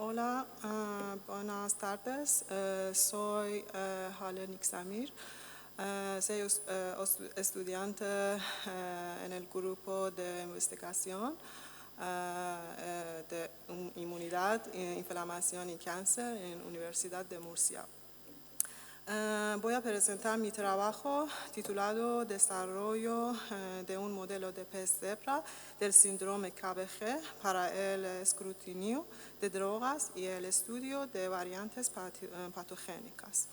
Hola, buenas tardes. Soy Jalek Nizkamir. Soy estudiante en el grupo de investigación de inmunidad, inflamación y cáncer en la Universidad de Murcia. Voy a presentar mi trabajo titulado Desarrollo de un modelo de pez cebra del síndrome KBG para el escrutinio de drogas y el estudio de variantes patogénicas.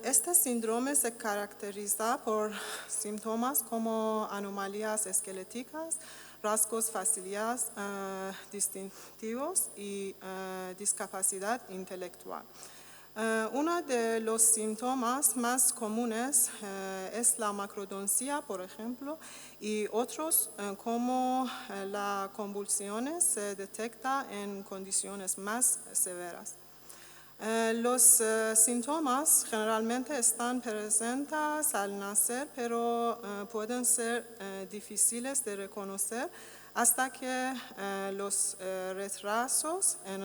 Este síndrome se caracteriza por síntomas como anomalías esqueléticas, rasgos faciales distintivos y discapacidad intelectual. Uno de los síntomas más comunes es la macrodoncia, por ejemplo, y otros como las convulsiones se detectan en condiciones más severas. Los síntomas generalmente están presentes al nacer, pero pueden ser difíciles de reconocer hasta que los retrasos en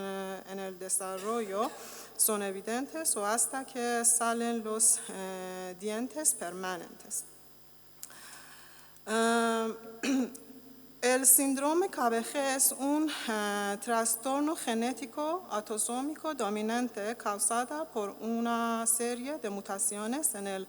el desarrollo son evidentes o hasta que salen los dientes permanentes. El síndrome KBG es un trastorno genético autosómico dominante causado por una serie de mutaciones en el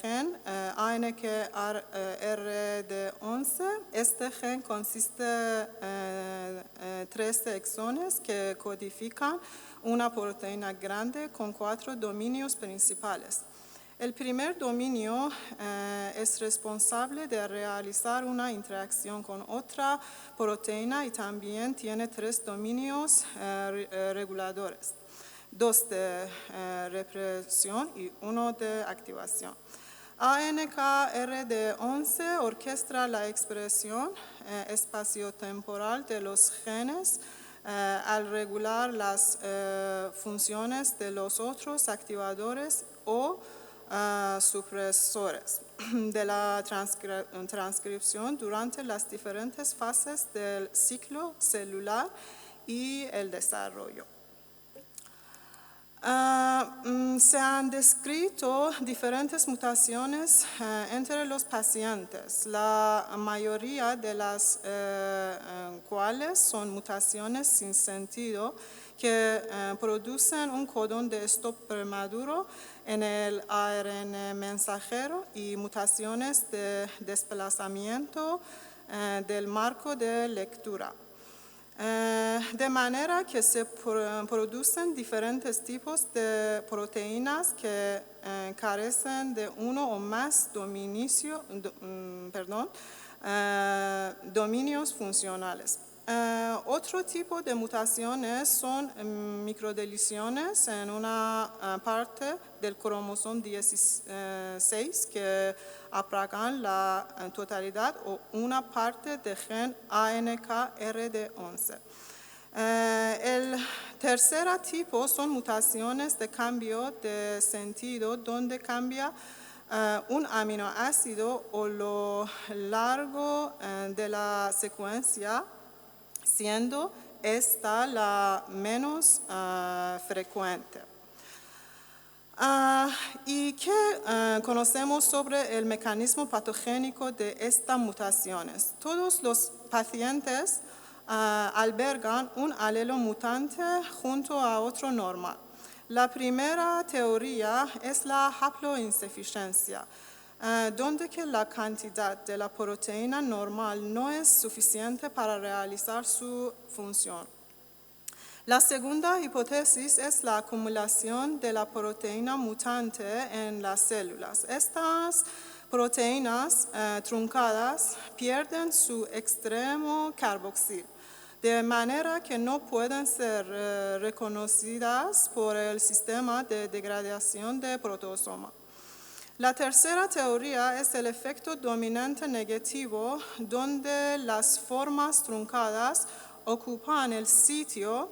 gen ANKRD11. Este gen consiste de 13 exones que codifican una proteína grande con 4 dominios principales. El primer dominio es responsable de realizar una interacción con otra proteína y también tiene 3 dominios reguladores, 2 de represión y 1 de activación. ANKRD11 orquestra la expresión espaciotemporal de los genes al regular las funciones de los otros activadores o supresores de la transcripción durante las diferentes fases del ciclo celular y el desarrollo. Se han descrito diferentes mutaciones entre los pacientes, la mayoría de las cuales son mutaciones sin sentido que producen un codón de stop prematuro en el ARN mensajero y mutaciones de desplazamiento del marco de lectura. De manera que se producen diferentes tipos de proteínas que carecen de uno o más dominios funcionales. Otro tipo de mutaciones son microdeleciones en una parte del cromosoma 16 que apagan la totalidad o una parte del gen ANKRD11. El tercer tipo son mutaciones de cambio de sentido donde cambia un aminoácido o lo largo de la secuencia, siendo esta la menos frecuente. ¿Y qué conocemos sobre el mecanismo patogénico de estas mutaciones? Todos los pacientes albergan un alelo mutante junto a otro normal. La primera teoría es la haploinsuficiencia, donde que la cantidad de la proteína normal no es suficiente para realizar su función. La segunda hipótesis es la acumulación de la proteína mutante en las células. Estas proteínas truncadas pierden su extremo carboxil, de manera que no pueden ser reconocidas por el sistema de degradación de protosoma. La tercera teoría es el efecto dominante negativo, donde las formas truncadas ocupan el sitio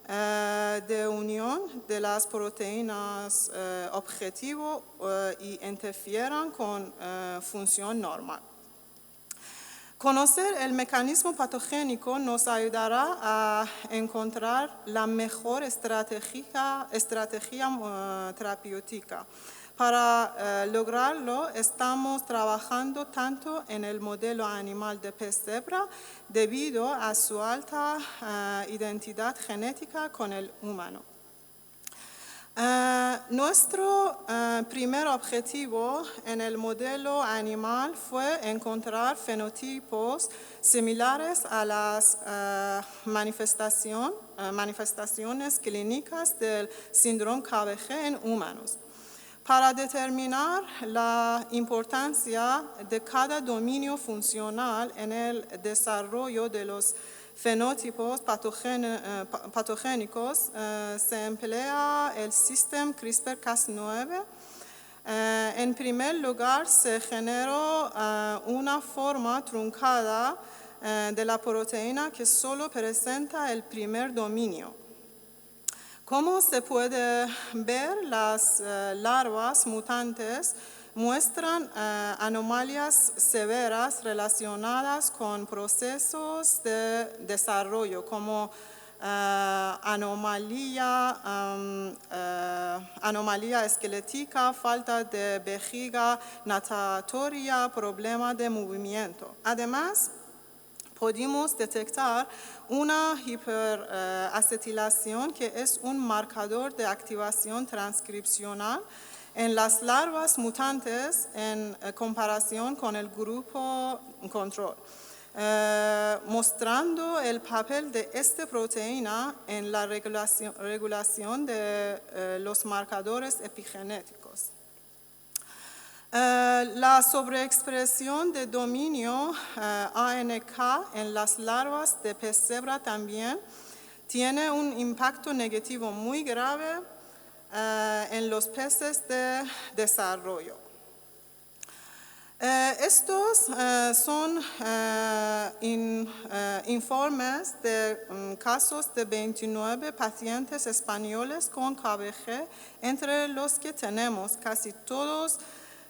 de unión de las proteínas objetivo y interfieren con función normal. Conocer el mecanismo patogénico nos ayudará a encontrar la mejor estrategia terapéutica. Para lograrlo, estamos trabajando tanto en el modelo animal de pez cebra debido a su alta identidad genética con el humano. Nuestro primer objetivo en el modelo animal fue encontrar fenotipos similares a las manifestaciones clínicas del síndrome KBG en humanos. Para determinar la importancia de cada dominio funcional en el desarrollo de los fenotipos patogénicos, se emplea el sistema CRISPR-Cas9. En primer lugar, se generó una forma truncada de la proteína que solo presenta el primer dominio. Como se puede ver, las larvas mutantes muestran anomalías severas relacionadas con procesos de desarrollo, como anomalía esquelética, falta de vejiga natatoria, problema de movimiento. Además, pudimos detectar una hiperacetilación que es un marcador de activación transcripcional en las larvas mutantes en comparación con el grupo control, mostrando el papel de esta proteína en la regulación de los marcadores epigenéticos. La sobreexpresión de dominio ANK en las larvas de pez cebra también tiene un impacto negativo muy grave en los peces de desarrollo. Estos son informes de casos de 29 pacientes españoles con KBG, entre los que tenemos casi todos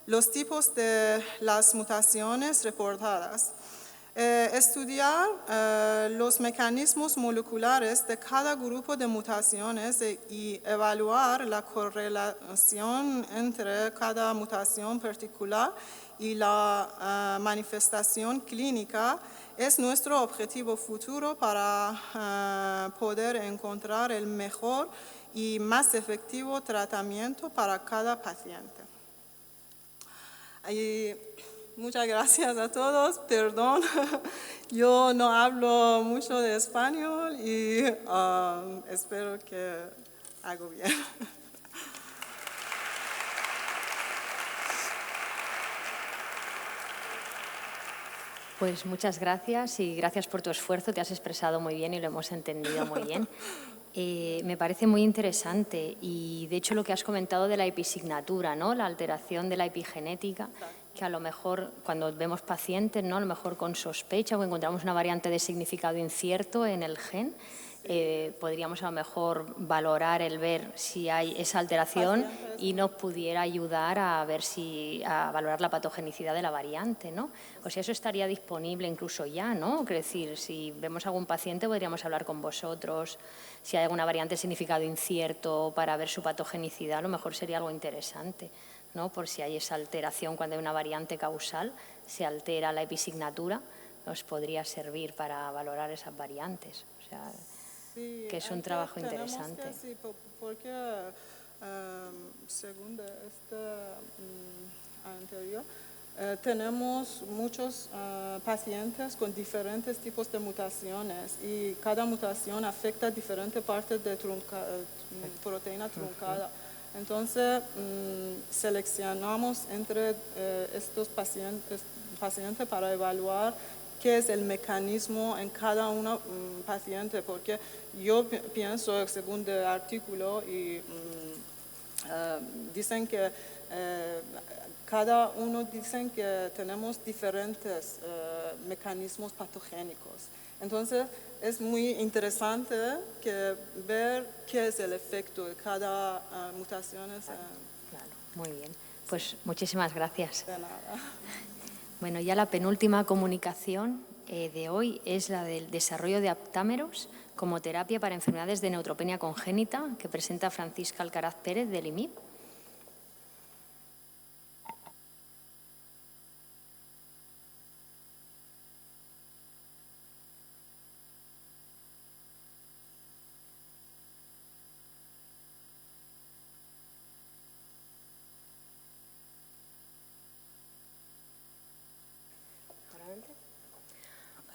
los tipos de las mutaciones reportadas. Estudiar los mecanismos moleculares de cada grupo de mutaciones y evaluar la correlación entre cada mutación particular y la manifestación clínica es nuestro objetivo futuro para poder encontrar el mejor y más efectivo tratamiento para cada paciente. Y muchas gracias a todos, perdón, yo no hablo mucho de español y espero que hago bien. Pues muchas gracias y gracias por tu esfuerzo, te has expresado muy bien y lo hemos entendido muy bien. Me parece muy interesante y de hecho lo que has comentado de la episignatura, ¿no? La alteración de la epigenética, que a lo mejor cuando vemos pacientes, ¿no? A lo mejor con sospecha o encontramos una variante de significado incierto en el gen, podríamos a lo mejor valorar el ver si hay esa alteración y nos pudiera ayudar a ver a valorar la patogenicidad de la variante, ¿no? O sea, eso estaría disponible incluso ya, ¿no? Es decir, si vemos algún paciente podríamos hablar con vosotros, si hay alguna variante de significado incierto para ver su patogenicidad, a lo mejor sería algo interesante, ¿no? Por si hay esa alteración cuando hay una variante causal, se altera la episignatura, nos podría servir para valorar esas variantes. O sea, sí, que es un trabajo interesante. Sí, porque según anterior, tenemos muchos pacientes con diferentes tipos de mutaciones y cada mutación afecta diferentes partes de proteína truncada. Entonces, seleccionamos entre estos pacientes para evaluar qué es el mecanismo en cada paciente, porque yo pienso, según el artículo, y dicen que cada uno dicen que tenemos diferentes mecanismos patogénicos. Entonces, es muy interesante ver qué es el efecto de cada mutación. Claro, muy bien. Pues muchísimas gracias. De nada. Bueno, ya la penúltima comunicación de hoy es la del desarrollo de aptámeros como terapia para enfermedades de neutropenia congénita que presenta Francisca Alcaraz Pérez del IMIP.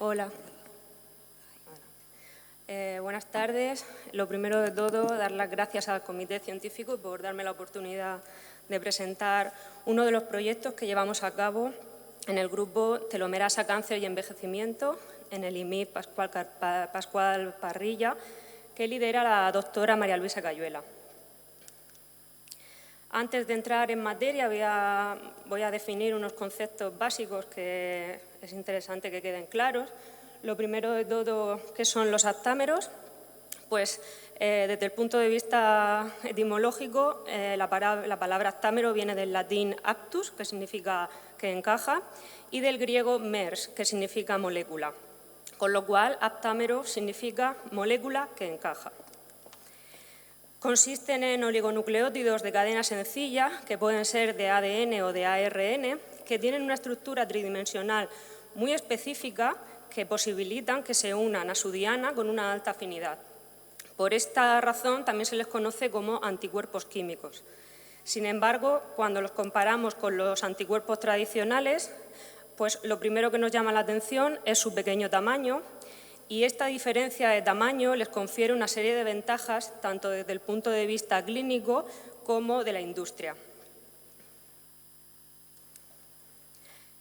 Hola. Buenas tardes. Lo primero de todo, dar las gracias al Comité Científico por darme la oportunidad de presentar uno de los proyectos que llevamos a cabo en el grupo Telomerasa, Cáncer y Envejecimiento, en el IMIP Pascual Parrilla, que lidera la doctora María Luisa Cayuela. Antes de entrar en materia, voy a definir unos conceptos básicos que es interesante que queden claros. Lo primero de todo, ¿qué son los aptámeros? Pues desde el punto de vista etimológico, la palabra aptámero viene del latín aptus, que significa que encaja, y del griego mers, que significa molécula. Con lo cual, aptámero significa molécula que encaja. Consisten en oligonucleótidos de cadena sencilla, que pueden ser de ADN o de ARN, que tienen una estructura tridimensional muy específica que posibilitan que se unan a su diana con una alta afinidad. Por esta razón también se les conoce como anticuerpos químicos. Sin embargo, cuando los comparamos con los anticuerpos tradicionales, pues lo primero que nos llama la atención es su pequeño tamaño, y esta diferencia de tamaño les confiere una serie de ventajas tanto desde el punto de vista clínico como de la industria.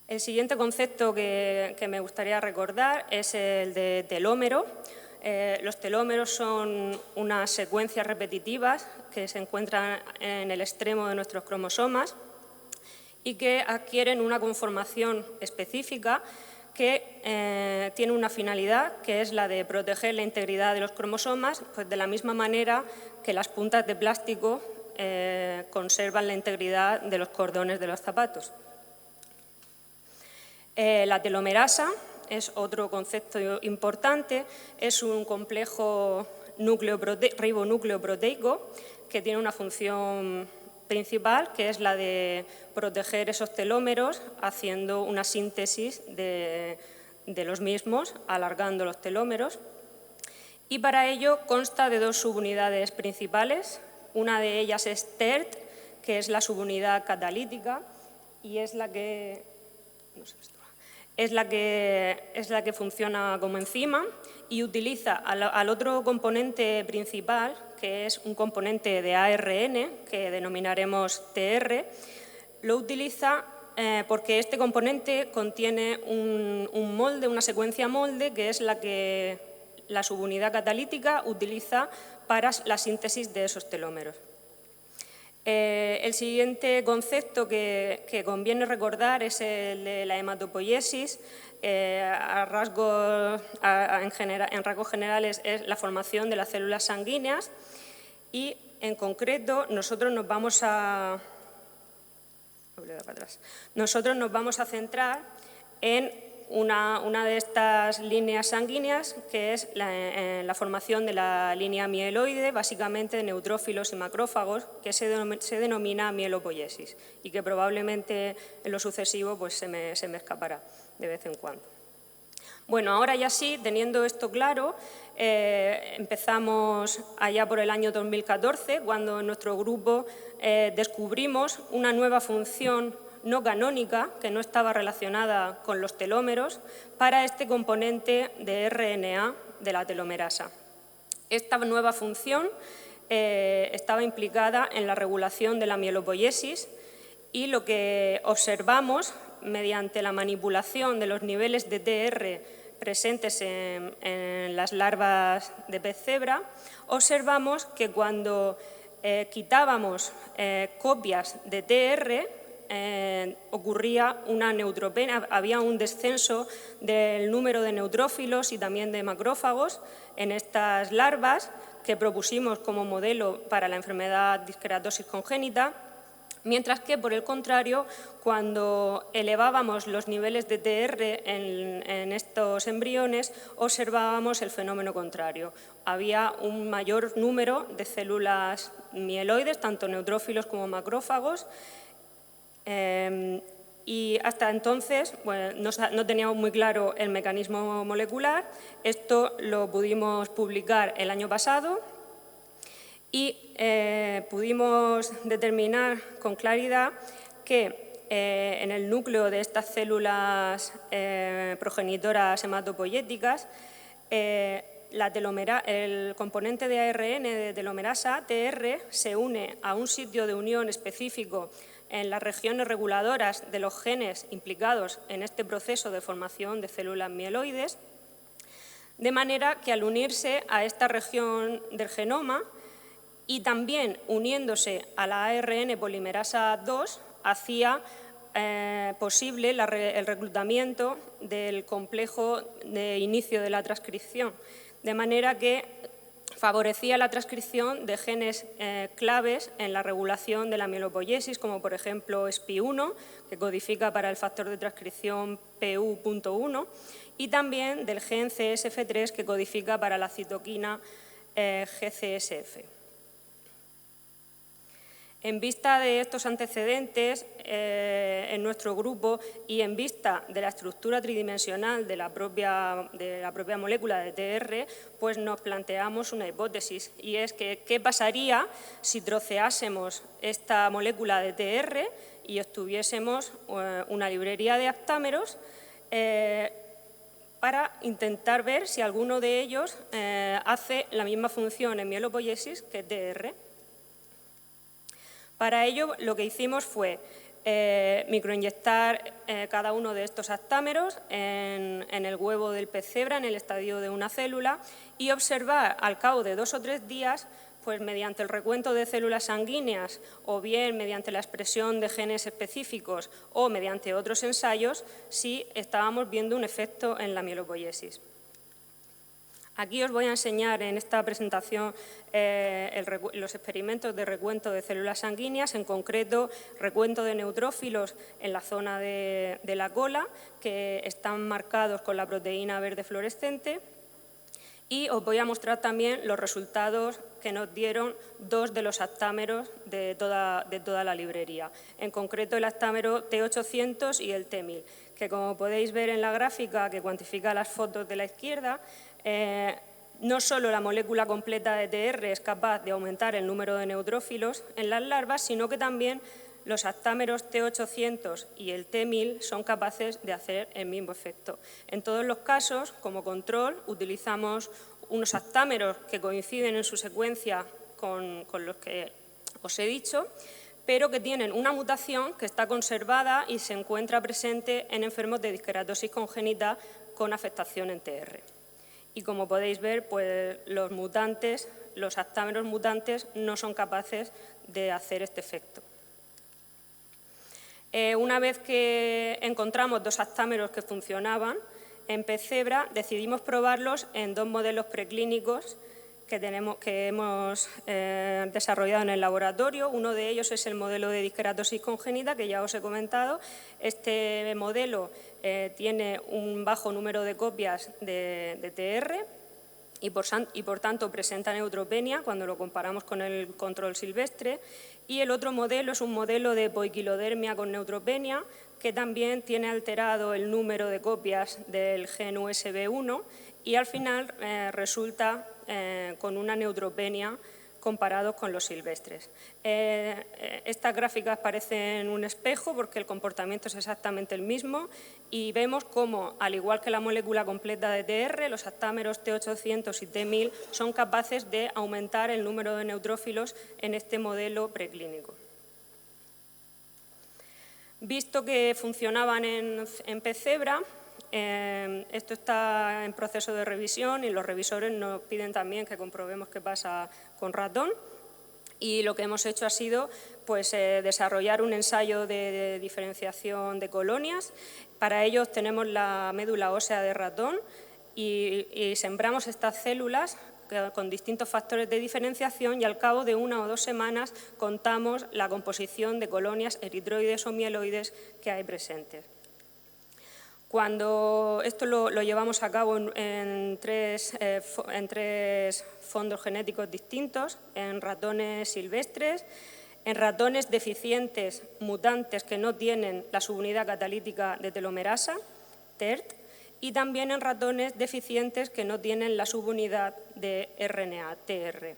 El siguiente concepto que me gustaría recordar es el de telómero. Los telómeros son unas secuencias repetitivas que se encuentran en el extremo de nuestros cromosomas y que adquieren una conformación específica que tiene una finalidad, que es la de proteger la integridad de los cromosomas, pues de la misma manera que las puntas de plástico conservan la integridad de los cordones de los zapatos. La telomerasa es otro concepto importante, es un complejo ribonúcleo proteico que tiene una función principal, que es la de proteger esos telómeros haciendo una síntesis de los mismos, alargando los telómeros. Y para ello consta de dos subunidades principales. Una de ellas es TERT, que es la subunidad catalítica y es la que funciona como enzima y utiliza al otro componente principal, que es un componente de ARN, que denominaremos TR, lo utiliza porque este componente contiene un molde, una secuencia molde, que es la que la subunidad catalítica utiliza para la síntesis de esos telómeros. El siguiente concepto que conviene recordar es el de la hematopoiesis. En rasgos generales es la formación de las células sanguíneas y, en concreto, nosotros nos vamos a centrar en una de estas líneas sanguíneas, que es la formación de la línea mieloide, básicamente de neutrófilos y macrófagos, que se denomina mielopoiesis y que probablemente en lo sucesivo pues, se me escapará de vez en cuando. Bueno, ahora ya sí, teniendo esto claro, empezamos allá por el año 2014, cuando en nuestro grupo descubrimos una nueva función no canónica, que no estaba relacionada con los telómeros, para este componente de RNA de la telomerasa. Esta nueva función estaba implicada en la regulación de la mielopoiesis y lo que observamos mediante la manipulación de los niveles de TR presentes en las larvas de pez cebra, observamos que cuando quitábamos copias de TR, ocurría una neutropenia, había un descenso del número de neutrófilos y también de macrófagos en estas larvas que propusimos como modelo para la enfermedad disqueratosis congénita, mientras que, por el contrario, cuando elevábamos los niveles de TR en estos embriones, observábamos el fenómeno contrario. Había un mayor número de células mieloides, tanto neutrófilos como macrófagos, y hasta entonces no teníamos muy claro el mecanismo molecular. Esto lo pudimos publicar el año pasado y pudimos determinar con claridad que en el núcleo de estas células progenitoras hematopoyéticas el componente de ARN de telomerasa, TR, se une a un sitio de unión específico en las regiones reguladoras de los genes implicados en este proceso de formación de células mieloides, de manera que al unirse a esta región del genoma y también uniéndose a la ARN polimerasa 2, hacía posible el reclutamiento del complejo de inicio de la transcripción, de manera que favorecía la transcripción de genes claves en la regulación de la mielopoiesis, como por ejemplo SPI1, que codifica para el factor de transcripción PU.1, y también del gen CSF3, que codifica para la citoquina GCSF. En vista de estos antecedentes en nuestro grupo y en vista de la estructura tridimensional de la propia molécula de TR, pues nos planteamos una hipótesis, y es que ¿qué pasaría si troceásemos esta molécula de TR y obtuviésemos una librería de aptámeros para intentar ver si alguno de ellos hace la misma función en mielopoiesis que TR? Para ello, lo que hicimos fue microinyectar cada uno de estos aptámeros en el huevo del pez cebra, en el estadio de una célula, y observar al cabo de 2 o 3 días, pues mediante el recuento de células sanguíneas o bien mediante la expresión de genes específicos o mediante otros ensayos, si estábamos viendo un efecto en la mielopoiesis. Aquí os voy a enseñar en esta presentación los experimentos de recuento de células sanguíneas, en concreto recuento de neutrófilos en la zona de la cola, que están marcados con la proteína verde fluorescente, y os voy a mostrar también los resultados que nos dieron 2 de los aptámeros de toda la librería, en concreto el aptámero T800 y el T1000, que como podéis ver en la gráfica que cuantifica las fotos de la izquierda, no solo la molécula completa de TR es capaz de aumentar el número de neutrófilos en las larvas, sino que también los aptámeros T800 y el T1000 son capaces de hacer el mismo efecto. En todos los casos, como control, utilizamos unos aptámeros que coinciden en su secuencia con los que os he dicho, pero que tienen una mutación que está conservada y se encuentra presente en enfermos de disqueratosis congénita con afectación en TR. Y como podéis ver, pues los mutantes, los aptámeros mutantes no son capaces de hacer este efecto. Una vez que encontramos 2 aptámeros que funcionaban, en pez cebra decidimos probarlos en 2 modelos preclínicos que hemos desarrollado en el laboratorio. Uno de ellos es el modelo de disqueratosis congénita, que ya os he comentado. Este modelo tiene un bajo número de copias de TR y por tanto presenta neutropenia cuando lo comparamos con el control silvestre. Y el otro modelo es un modelo de poiquilodermia con neutropenia, que también tiene alterado el número de copias del gen USB1 y al final resulta con una neutropenia comparados con los silvestres. Estas gráficas parecen un espejo porque el comportamiento es exactamente el mismo y vemos cómo, al igual que la molécula completa de TR, los aptámeros T800 y T1000 son capaces de aumentar el número de neutrófilos en este modelo preclínico. Visto que funcionaban en pez cebra, esto está en proceso de revisión y los revisores nos piden también que comprobemos qué pasa con ratón. Y lo que hemos hecho ha sido pues, desarrollar un ensayo de diferenciación de colonias. Para ello tenemos la médula ósea de ratón y sembramos estas células con distintos factores de diferenciación y al cabo de 1 o 2 semanas contamos la composición de colonias eritroides o mieloides que hay presentes. Cuando esto lo llevamos a cabo en tres fondos genéticos distintos, en ratones silvestres, en ratones deficientes mutantes que no tienen la subunidad catalítica de telomerasa, TERT, y también en ratones deficientes que no tienen la subunidad de RNA, TR.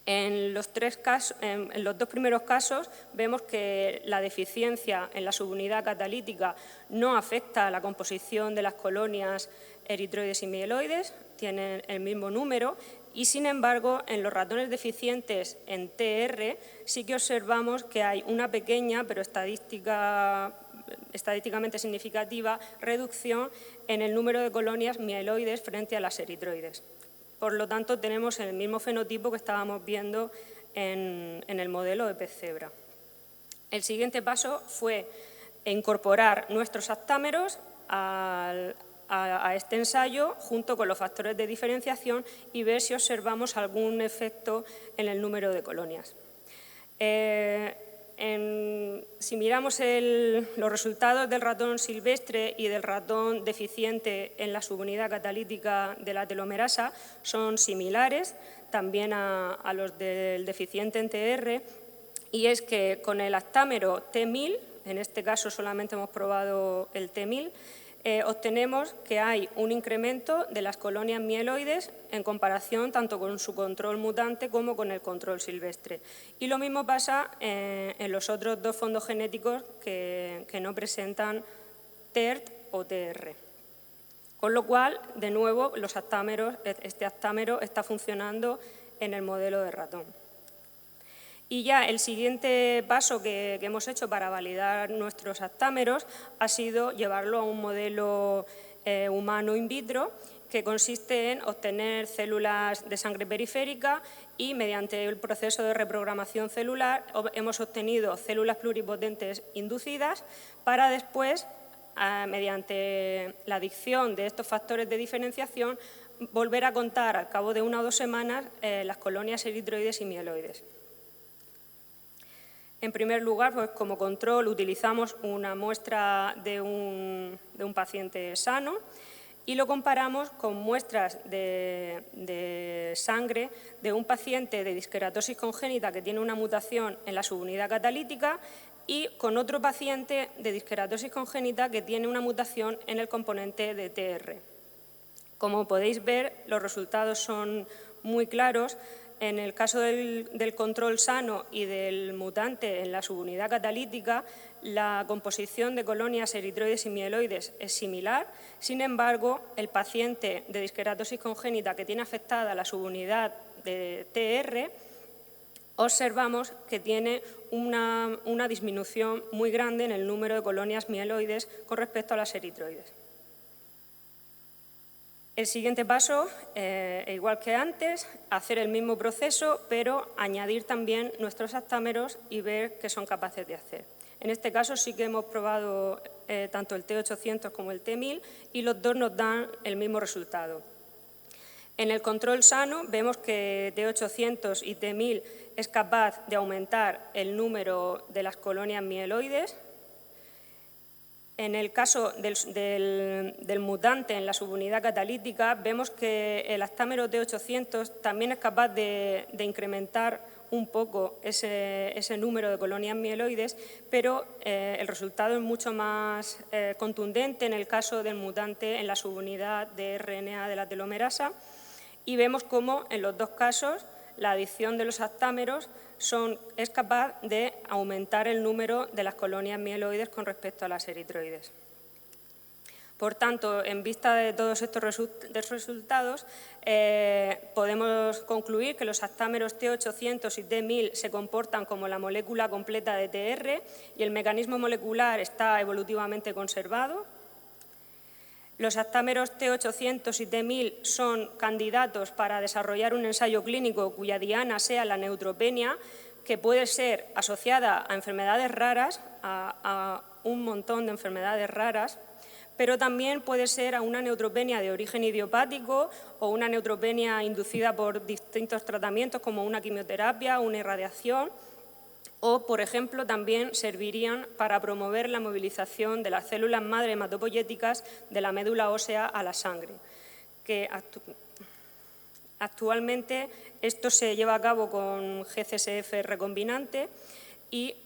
En los 2 primeros casos vemos que la deficiencia en la subunidad catalítica no afecta a la composición de las colonias eritroides y mieloides, tienen el mismo número y, sin embargo, en los ratones deficientes en TR sí que observamos que hay una pequeña, pero estadísticamente significativa, reducción en el número de colonias mieloides frente a las eritroides. Por lo tanto, tenemos el mismo fenotipo que estábamos viendo en el modelo de pez cebra. El siguiente paso fue incorporar nuestros aptámeros a este ensayo junto con los factores de diferenciación y ver si observamos algún efecto en el número de colonias. Si miramos los resultados del ratón silvestre y del ratón deficiente en la subunidad catalítica de la telomerasa, son similares también a los del deficiente en TR, y es que con el aptámero T1000, en este caso solamente hemos probado el T1000, obtenemos que hay un incremento de las colonias mieloides en comparación tanto con su control mutante como con el control silvestre. Y lo mismo pasa en los otros 2 fondos genéticos que no presentan TERT o TR. Con lo cual, de nuevo, este aptámero está funcionando en el modelo de ratón. Y ya el siguiente paso que hemos hecho para validar nuestros aptámeros ha sido llevarlo a un modelo humano in vitro que consiste en obtener células de sangre periférica y mediante el proceso de reprogramación celular hemos obtenido células pluripotentes inducidas para después, mediante la adición de estos factores de diferenciación, volver a contar al cabo de 1 o 2 semanas las colonias eritroides y mieloides. En primer lugar, pues, como control utilizamos una muestra de un paciente sano y lo comparamos con muestras de sangre de un paciente de disqueratosis congénita que tiene una mutación en la subunidad catalítica y con otro paciente de disqueratosis congénita que tiene una mutación en el componente de TR. Como podéis ver, los resultados son muy claros. En el caso del control sano y del mutante en la subunidad catalítica, la composición de colonias eritroides y mieloides es similar. Sin embargo, el paciente de disqueratosis congénita que tiene afectada la subunidad de TR, observamos que tiene una disminución muy grande en el número de colonias mieloides con respecto a las eritroides. El siguiente paso, igual que antes, hacer el mismo proceso, pero añadir también nuestros aptámeros y ver qué son capaces de hacer. En este caso sí que hemos probado tanto el T800 como el T1000 y los dos nos dan el mismo resultado. En el control sano vemos que T800 y T1000 es capaz de aumentar el número de las colonias mieloides. En el caso del mutante en la subunidad catalítica, vemos que el aptámero T800 también es capaz de incrementar un poco ese número de colonias mieloides, pero el resultado es mucho más contundente en el caso del mutante en la subunidad de RNA de la telomerasa, y vemos cómo en los dos casos la adición de los aptámeros es capaz de aumentar el número de las colonias mieloides con respecto a las eritroides. Por tanto, en vista de todos estos resultados, podemos concluir que los aptámeros T800 y T1000 se comportan como la molécula completa de TR y el mecanismo molecular está evolutivamente conservado. Los aptámeros T800 y T1000 son candidatos para desarrollar un ensayo clínico cuya diana sea la neutropenia, que puede ser asociada a enfermedades raras, a un montón de enfermedades raras, pero también puede ser a una neutropenia de origen idiopático o una neutropenia inducida por distintos tratamientos como una quimioterapia, una irradiación, o, por ejemplo, también servirían para promover la movilización de las células madre hematopoyéticas de la médula ósea a la sangre, que actualmente esto se lleva a cabo con GCSF recombinante y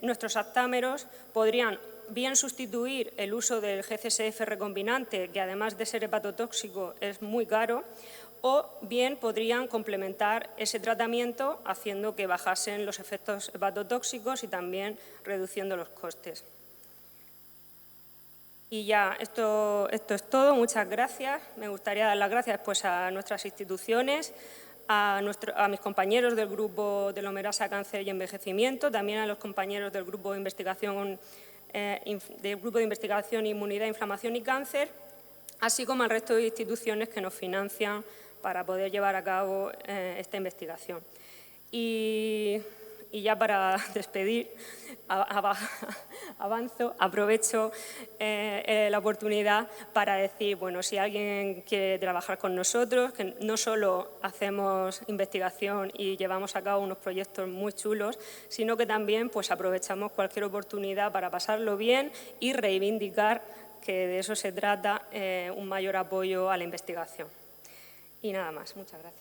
nuestros aptámeros podrían bien sustituir el uso del GCSF recombinante, que además de ser hepatotóxico es muy caro, o bien podrían complementar ese tratamiento haciendo que bajasen los efectos hepatotóxicos y también reduciendo los costes. Y ya, esto es todo. Muchas gracias. Me gustaría dar las gracias pues, a nuestras instituciones, a mis compañeros del Grupo Telomerasa, Cáncer y Envejecimiento, también a los compañeros del Grupo de Investigación, Inmunidad, Inflamación y Cáncer, así como al resto de instituciones que nos financian para poder llevar a cabo esta investigación. Y ya para despedir, aprovecho la oportunidad para decir, bueno, si alguien quiere trabajar con nosotros, que no solo hacemos investigación y llevamos a cabo unos proyectos muy chulos, sino que también pues, aprovechamos cualquier oportunidad para pasarlo bien y reivindicar que de eso se trata, un mayor apoyo a la investigación. Y nada más. Muchas gracias.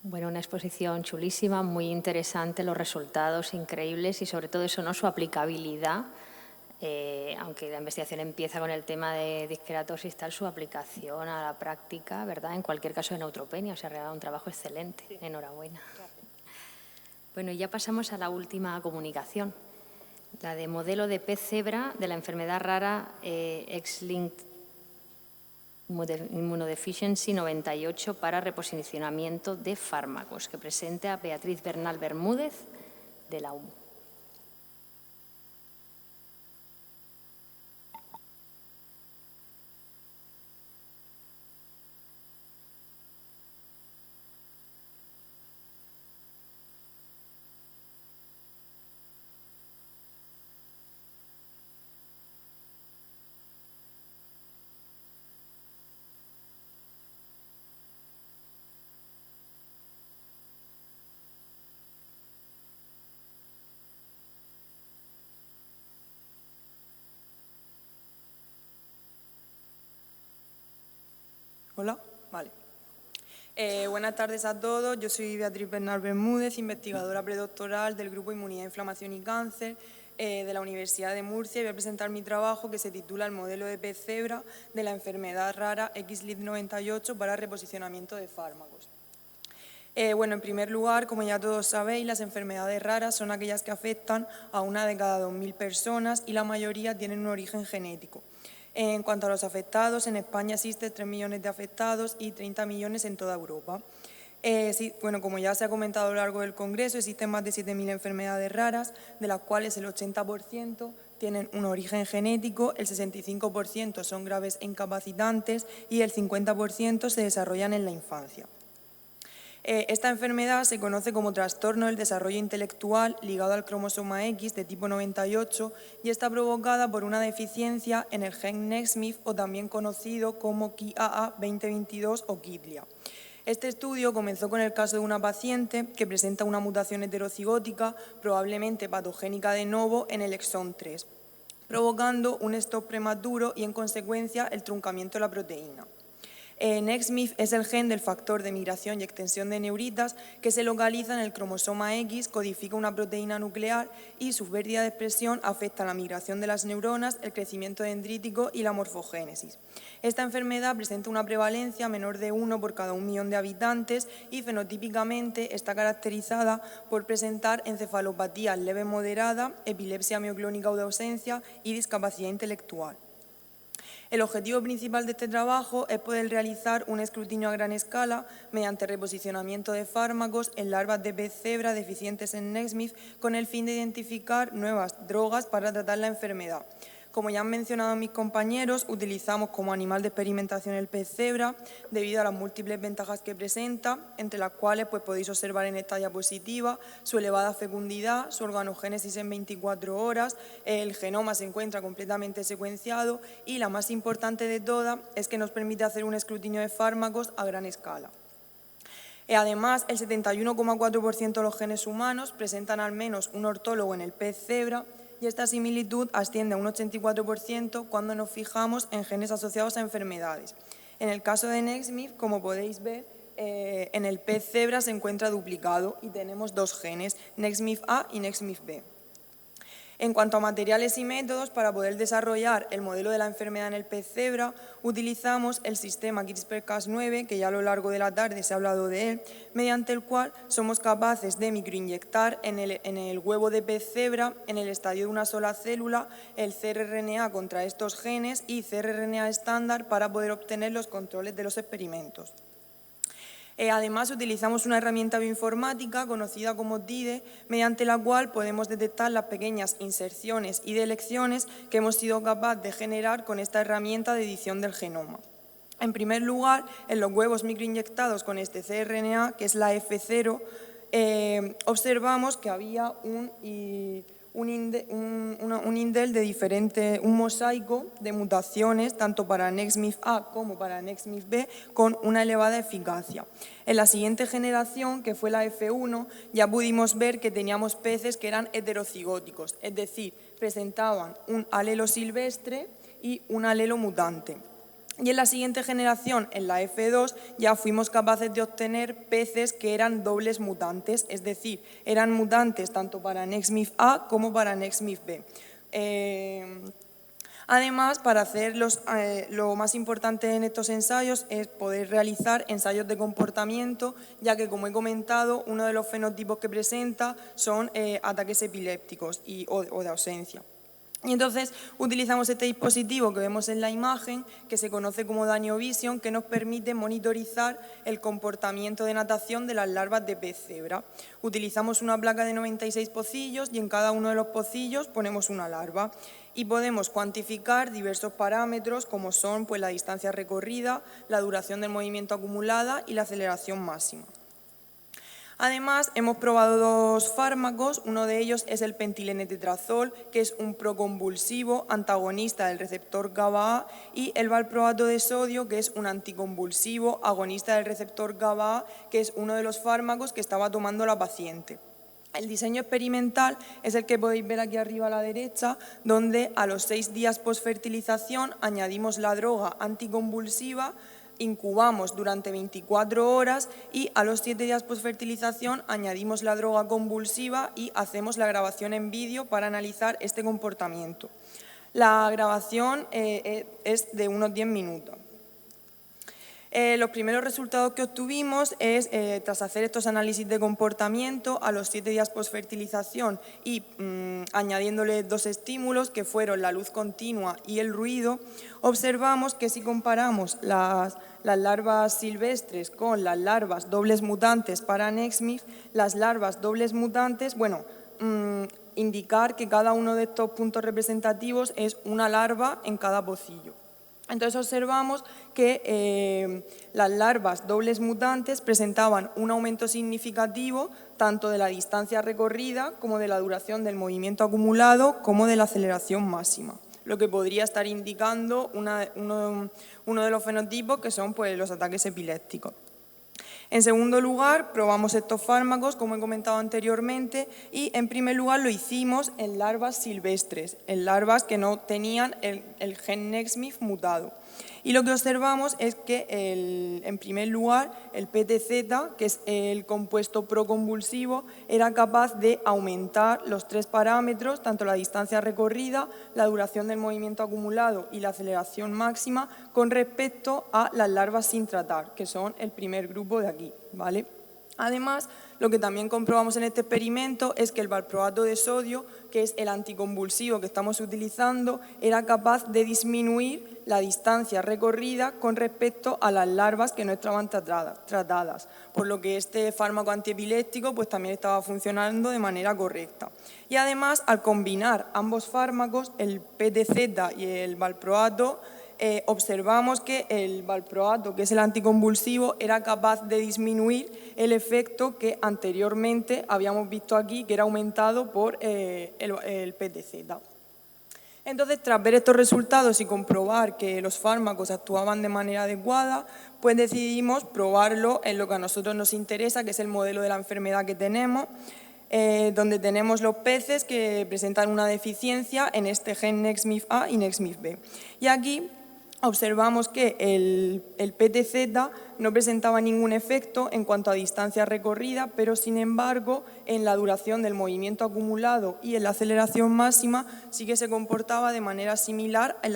Bueno, una exposición chulísima, muy interesante, los resultados increíbles y sobre todo eso, ¿no? Su aplicabilidad, aunque la investigación empieza con el tema de disqueratosis, tal, su aplicación a la práctica, ¿verdad? En cualquier caso de neutropenia, o sea, realmente un trabajo excelente. Sí. Enhorabuena. Gracias. Bueno, y ya pasamos a la última comunicación, la de modelo de pez cebra de la enfermedad rara X-linked Immunodeficiency 98 para reposicionamiento de fármacos, que presenta Beatriz Bernal Bermúdez de la UMU. Hola, vale. Buenas tardes a todos. Yo soy Beatriz Bernal Bermúdez, investigadora predoctoral del Grupo Inmunidad, Inflamación y Cáncer de la Universidad de Murcia, y voy a presentar mi trabajo que se titula El modelo de pez cebra de la enfermedad rara X-linked 98 para reposicionamiento de fármacos. Bueno, en primer lugar, como ya todos sabéis, las enfermedades raras son aquellas que afectan a 1 de cada 2.000 personas y la mayoría tienen un origen genético. En cuanto a los afectados, en España existen 3 millones de afectados y 30 millones en toda Europa. Sí, bueno, como ya se ha comentado a lo largo del Congreso, existen más de 7.000 enfermedades raras, de las cuales el 80% tienen un origen genético, el 65% son graves e incapacitantes y el 50% se desarrollan en la infancia. Esta enfermedad se conoce como trastorno del desarrollo intelectual ligado al cromosoma X de tipo 98 y está provocada por una deficiencia en el gen NextMIF o también conocido como KIAA2022 o KIDLIA. Este estudio comenzó con el caso de una paciente que presenta una mutación heterocigótica, probablemente patogénica de novo, en el exón 3, provocando un stop prematuro y, en consecuencia, el truncamiento de la proteína. NextMIF es el gen del factor de migración y extensión de neuritas que se localiza en el cromosoma X, codifica una proteína nuclear y su pérdida de expresión afecta a la migración de las neuronas, el crecimiento dendrítico y la morfogénesis. Esta enfermedad presenta una prevalencia menor de 1 por cada 1 millón de habitantes y fenotípicamente está caracterizada por presentar encefalopatía leve moderada, epilepsia mioclónica o de ausencia y discapacidad intelectual. El objetivo principal de este trabajo es poder realizar un escrutinio a gran escala mediante reposicionamiento de fármacos en larvas de pez cebra deficientes en NextMIF con el fin de identificar nuevas drogas para tratar la enfermedad. Como ya han mencionado mis compañeros, utilizamos como animal de experimentación el pez cebra debido a las múltiples ventajas que presenta, entre las cuales podéis observar en esta diapositiva su elevada fecundidad, su organogénesis en 24 horas, el genoma se encuentra completamente secuenciado y la más importante de todas es que nos permite hacer un escrutinio de fármacos a gran escala. Además, el 71,4% de los genes humanos presentan al menos un ortólogo en el pez cebra y esta similitud asciende a un 84% cuando nos fijamos en genes asociados a enfermedades. En el caso de NextMIF, como podéis ver, en el pez cebra se encuentra duplicado y tenemos 2 genes, NextMIF-A y NextMIF-B. En cuanto a materiales y métodos, para poder desarrollar el modelo de la enfermedad en el pez cebra, utilizamos el sistema CRISPR-Cas9, que ya a lo largo de la tarde se ha hablado de él, mediante el cual somos capaces de microinyectar en el huevo de pez cebra, en el estadio de una sola célula, el cRNA contra estos genes y cRNA estándar para poder obtener los controles de los experimentos. Además, utilizamos una herramienta bioinformática conocida como DIDE, mediante la cual podemos detectar las pequeñas inserciones y delecciones que hemos sido capaces de generar con esta herramienta de edición del genoma. En primer lugar, en los huevos microinyectados con este cRNA, que es la F0, observamos que había un indel de un mosaico de mutaciones, tanto para NextMIF-A como para NextMIF-B, con una elevada eficacia. En la siguiente generación, que fue la F1, ya pudimos ver que teníamos peces que eran heterocigóticos, es decir, presentaban un alelo silvestre y un alelo mutante. Y en la siguiente generación, en la F2, ya fuimos capaces de obtener peces que eran dobles mutantes, es decir, eran mutantes tanto para NextMIF-A como para NextMIF-B. Además, para hacer lo más importante en estos ensayos es poder realizar ensayos de comportamiento, ya que, como he comentado, uno de los fenotipos que presenta son ataques epilépticos o de ausencia. Y entonces utilizamos este dispositivo que vemos en la imagen, que se conoce como DanioVision, que nos permite monitorizar el comportamiento de natación de las larvas de pez cebra. Utilizamos una placa de 96 pocillos y en cada uno de los pocillos ponemos una larva. Y podemos cuantificar diversos parámetros como son la distancia recorrida, la duración del movimiento acumulada y la aceleración máxima. Además, hemos probado 2 fármacos, uno de ellos es el pentilene-tetrazol, que es un proconvulsivo antagonista del receptor GABA-A, y el valproato de sodio, que es un anticonvulsivo agonista del receptor GABA-A, que es uno de los fármacos que estaba tomando la paciente. El diseño experimental es el que podéis ver aquí arriba a la derecha, donde a los 6 días posfertilización añadimos la droga anticonvulsiva, incubamos durante 24 horas y a los 7 días posfertilización añadimos la droga convulsiva y hacemos la grabación en vídeo para analizar este comportamiento. La grabación es de unos 10 minutos. Los primeros resultados que obtuvimos es, tras hacer estos análisis de comportamiento, a los 7 días posfertilización y añadiéndole 2 estímulos, que fueron la luz continua y el ruido, observamos que si comparamos las las larvas silvestres con las larvas dobles mutantes para Nextmyth, las larvas dobles mutantes, bueno, indicar que cada uno de estos puntos representativos es una larva en cada pocillo. Entonces observamos que las larvas dobles mutantes presentaban un aumento significativo tanto de la distancia recorrida como de la duración del movimiento acumulado como de la aceleración máxima, lo que podría estar indicando uno de los fenotipos que son pues, los ataques epilépticos. En segundo lugar, probamos estos fármacos, como he comentado anteriormente, y en primer lugar lo hicimos en larvas silvestres, en larvas que no tenían el gen Nextmyth mutado. Y lo que observamos es que, en primer lugar, el PTZ, que es el compuesto proconvulsivo, era capaz de aumentar los 3 parámetros, tanto la distancia recorrida, la duración del movimiento acumulado y la aceleración máxima, con respecto a las larvas sin tratar, que son el primer grupo de aquí, ¿vale? Además, lo que también comprobamos en este experimento es que el valproato de sodio, que es el anticonvulsivo que estamos utilizando, era capaz de disminuir la distancia recorrida con respecto a las larvas que no estaban tratadas, por lo que este fármaco antiepiléptico pues, también estaba funcionando de manera correcta. Y además, al combinar ambos fármacos, el PTZ y el valproato, observamos que el valproato, que es el anticonvulsivo, era capaz de disminuir el efecto que anteriormente habíamos visto aquí, que era aumentado por el PTZ. Entonces, tras ver estos resultados y comprobar que los fármacos actuaban de manera adecuada, pues decidimos probarlo en lo que a nosotros nos interesa, que es el modelo de la enfermedad que tenemos, donde tenemos los peces que presentan una deficiencia en este gen Nextmyth A y Nextmyth B. Y aquí observamos que el PTZ no presentaba ningún efecto en cuanto a distancia recorrida, pero sin embargo en la duración del movimiento acumulado y en la aceleración máxima sí que se comportaba de manera similar a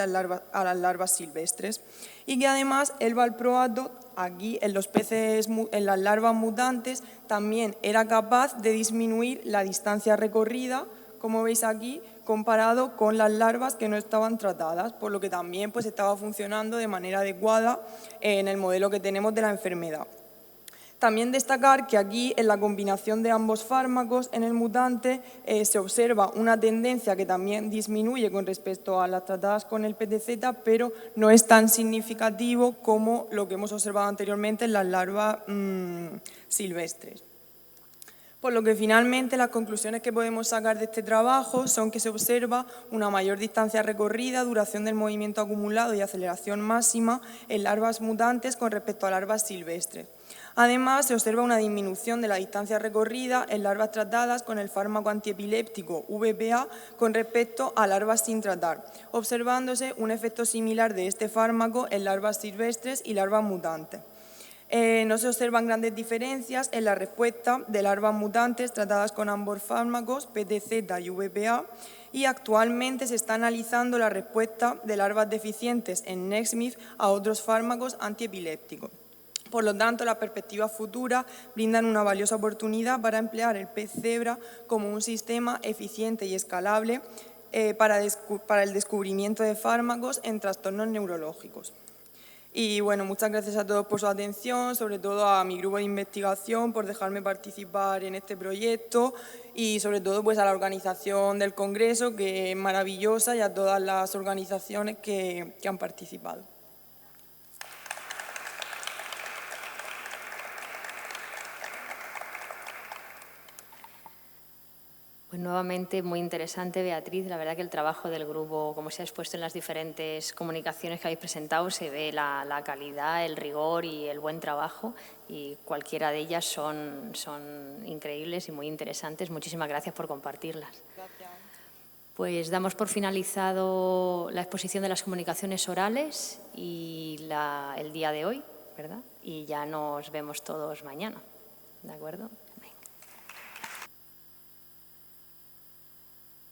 las larvas silvestres. Y que además el valproato aquí en los peces, en las larvas mutantes, también era capaz de disminuir la distancia recorrida, como veis aquí, comparado con las larvas que no estaban tratadas, por lo que también pues, estaba funcionando de manera adecuada en el modelo que tenemos de la enfermedad. También destacar que aquí en la combinación de ambos fármacos en el mutante se observa una tendencia que también disminuye con respecto a las tratadas con el PTZ, pero no es tan significativo como lo que hemos observado anteriormente en las larvas silvestres. Por lo que finalmente las conclusiones que podemos sacar de este trabajo son que se observa una mayor distancia recorrida, duración del movimiento acumulado y aceleración máxima en larvas mutantes con respecto a larvas silvestres. Además, se observa una disminución de la distancia recorrida en larvas tratadas con el fármaco antiepiléptico VPA con respecto a larvas sin tratar, observándose un efecto similar de este fármaco en larvas silvestres y larvas mutantes. No se observan grandes diferencias en la respuesta de larvas mutantes tratadas con ambos fármacos, PTZ y VPA, y actualmente se está analizando la respuesta de larvas deficientes en Nextmyth a otros fármacos antiepilépticos. Por lo tanto, las perspectivas futuras brindan una valiosa oportunidad para emplear el pez cebra como un sistema eficiente y escalable para el descubrimiento de fármacos en trastornos neurológicos. Y bueno, muchas gracias a todos por su atención, sobre todo a mi grupo de investigación por dejarme participar en este proyecto y sobre todo pues a la organización del Congreso, que es maravillosa, y a todas las organizaciones que han participado. Pues nuevamente muy interesante, Beatriz. La verdad que el trabajo del grupo, como se ha expuesto en las diferentes comunicaciones que habéis presentado, se ve la calidad, el rigor y el buen trabajo, y cualquiera de ellas son increíbles y muy interesantes. Muchísimas gracias por compartirlas. Gracias. Pues damos por finalizado la exposición de las comunicaciones orales y el día de hoy, ¿verdad? Y ya nos vemos todos mañana, ¿de acuerdo? Venga.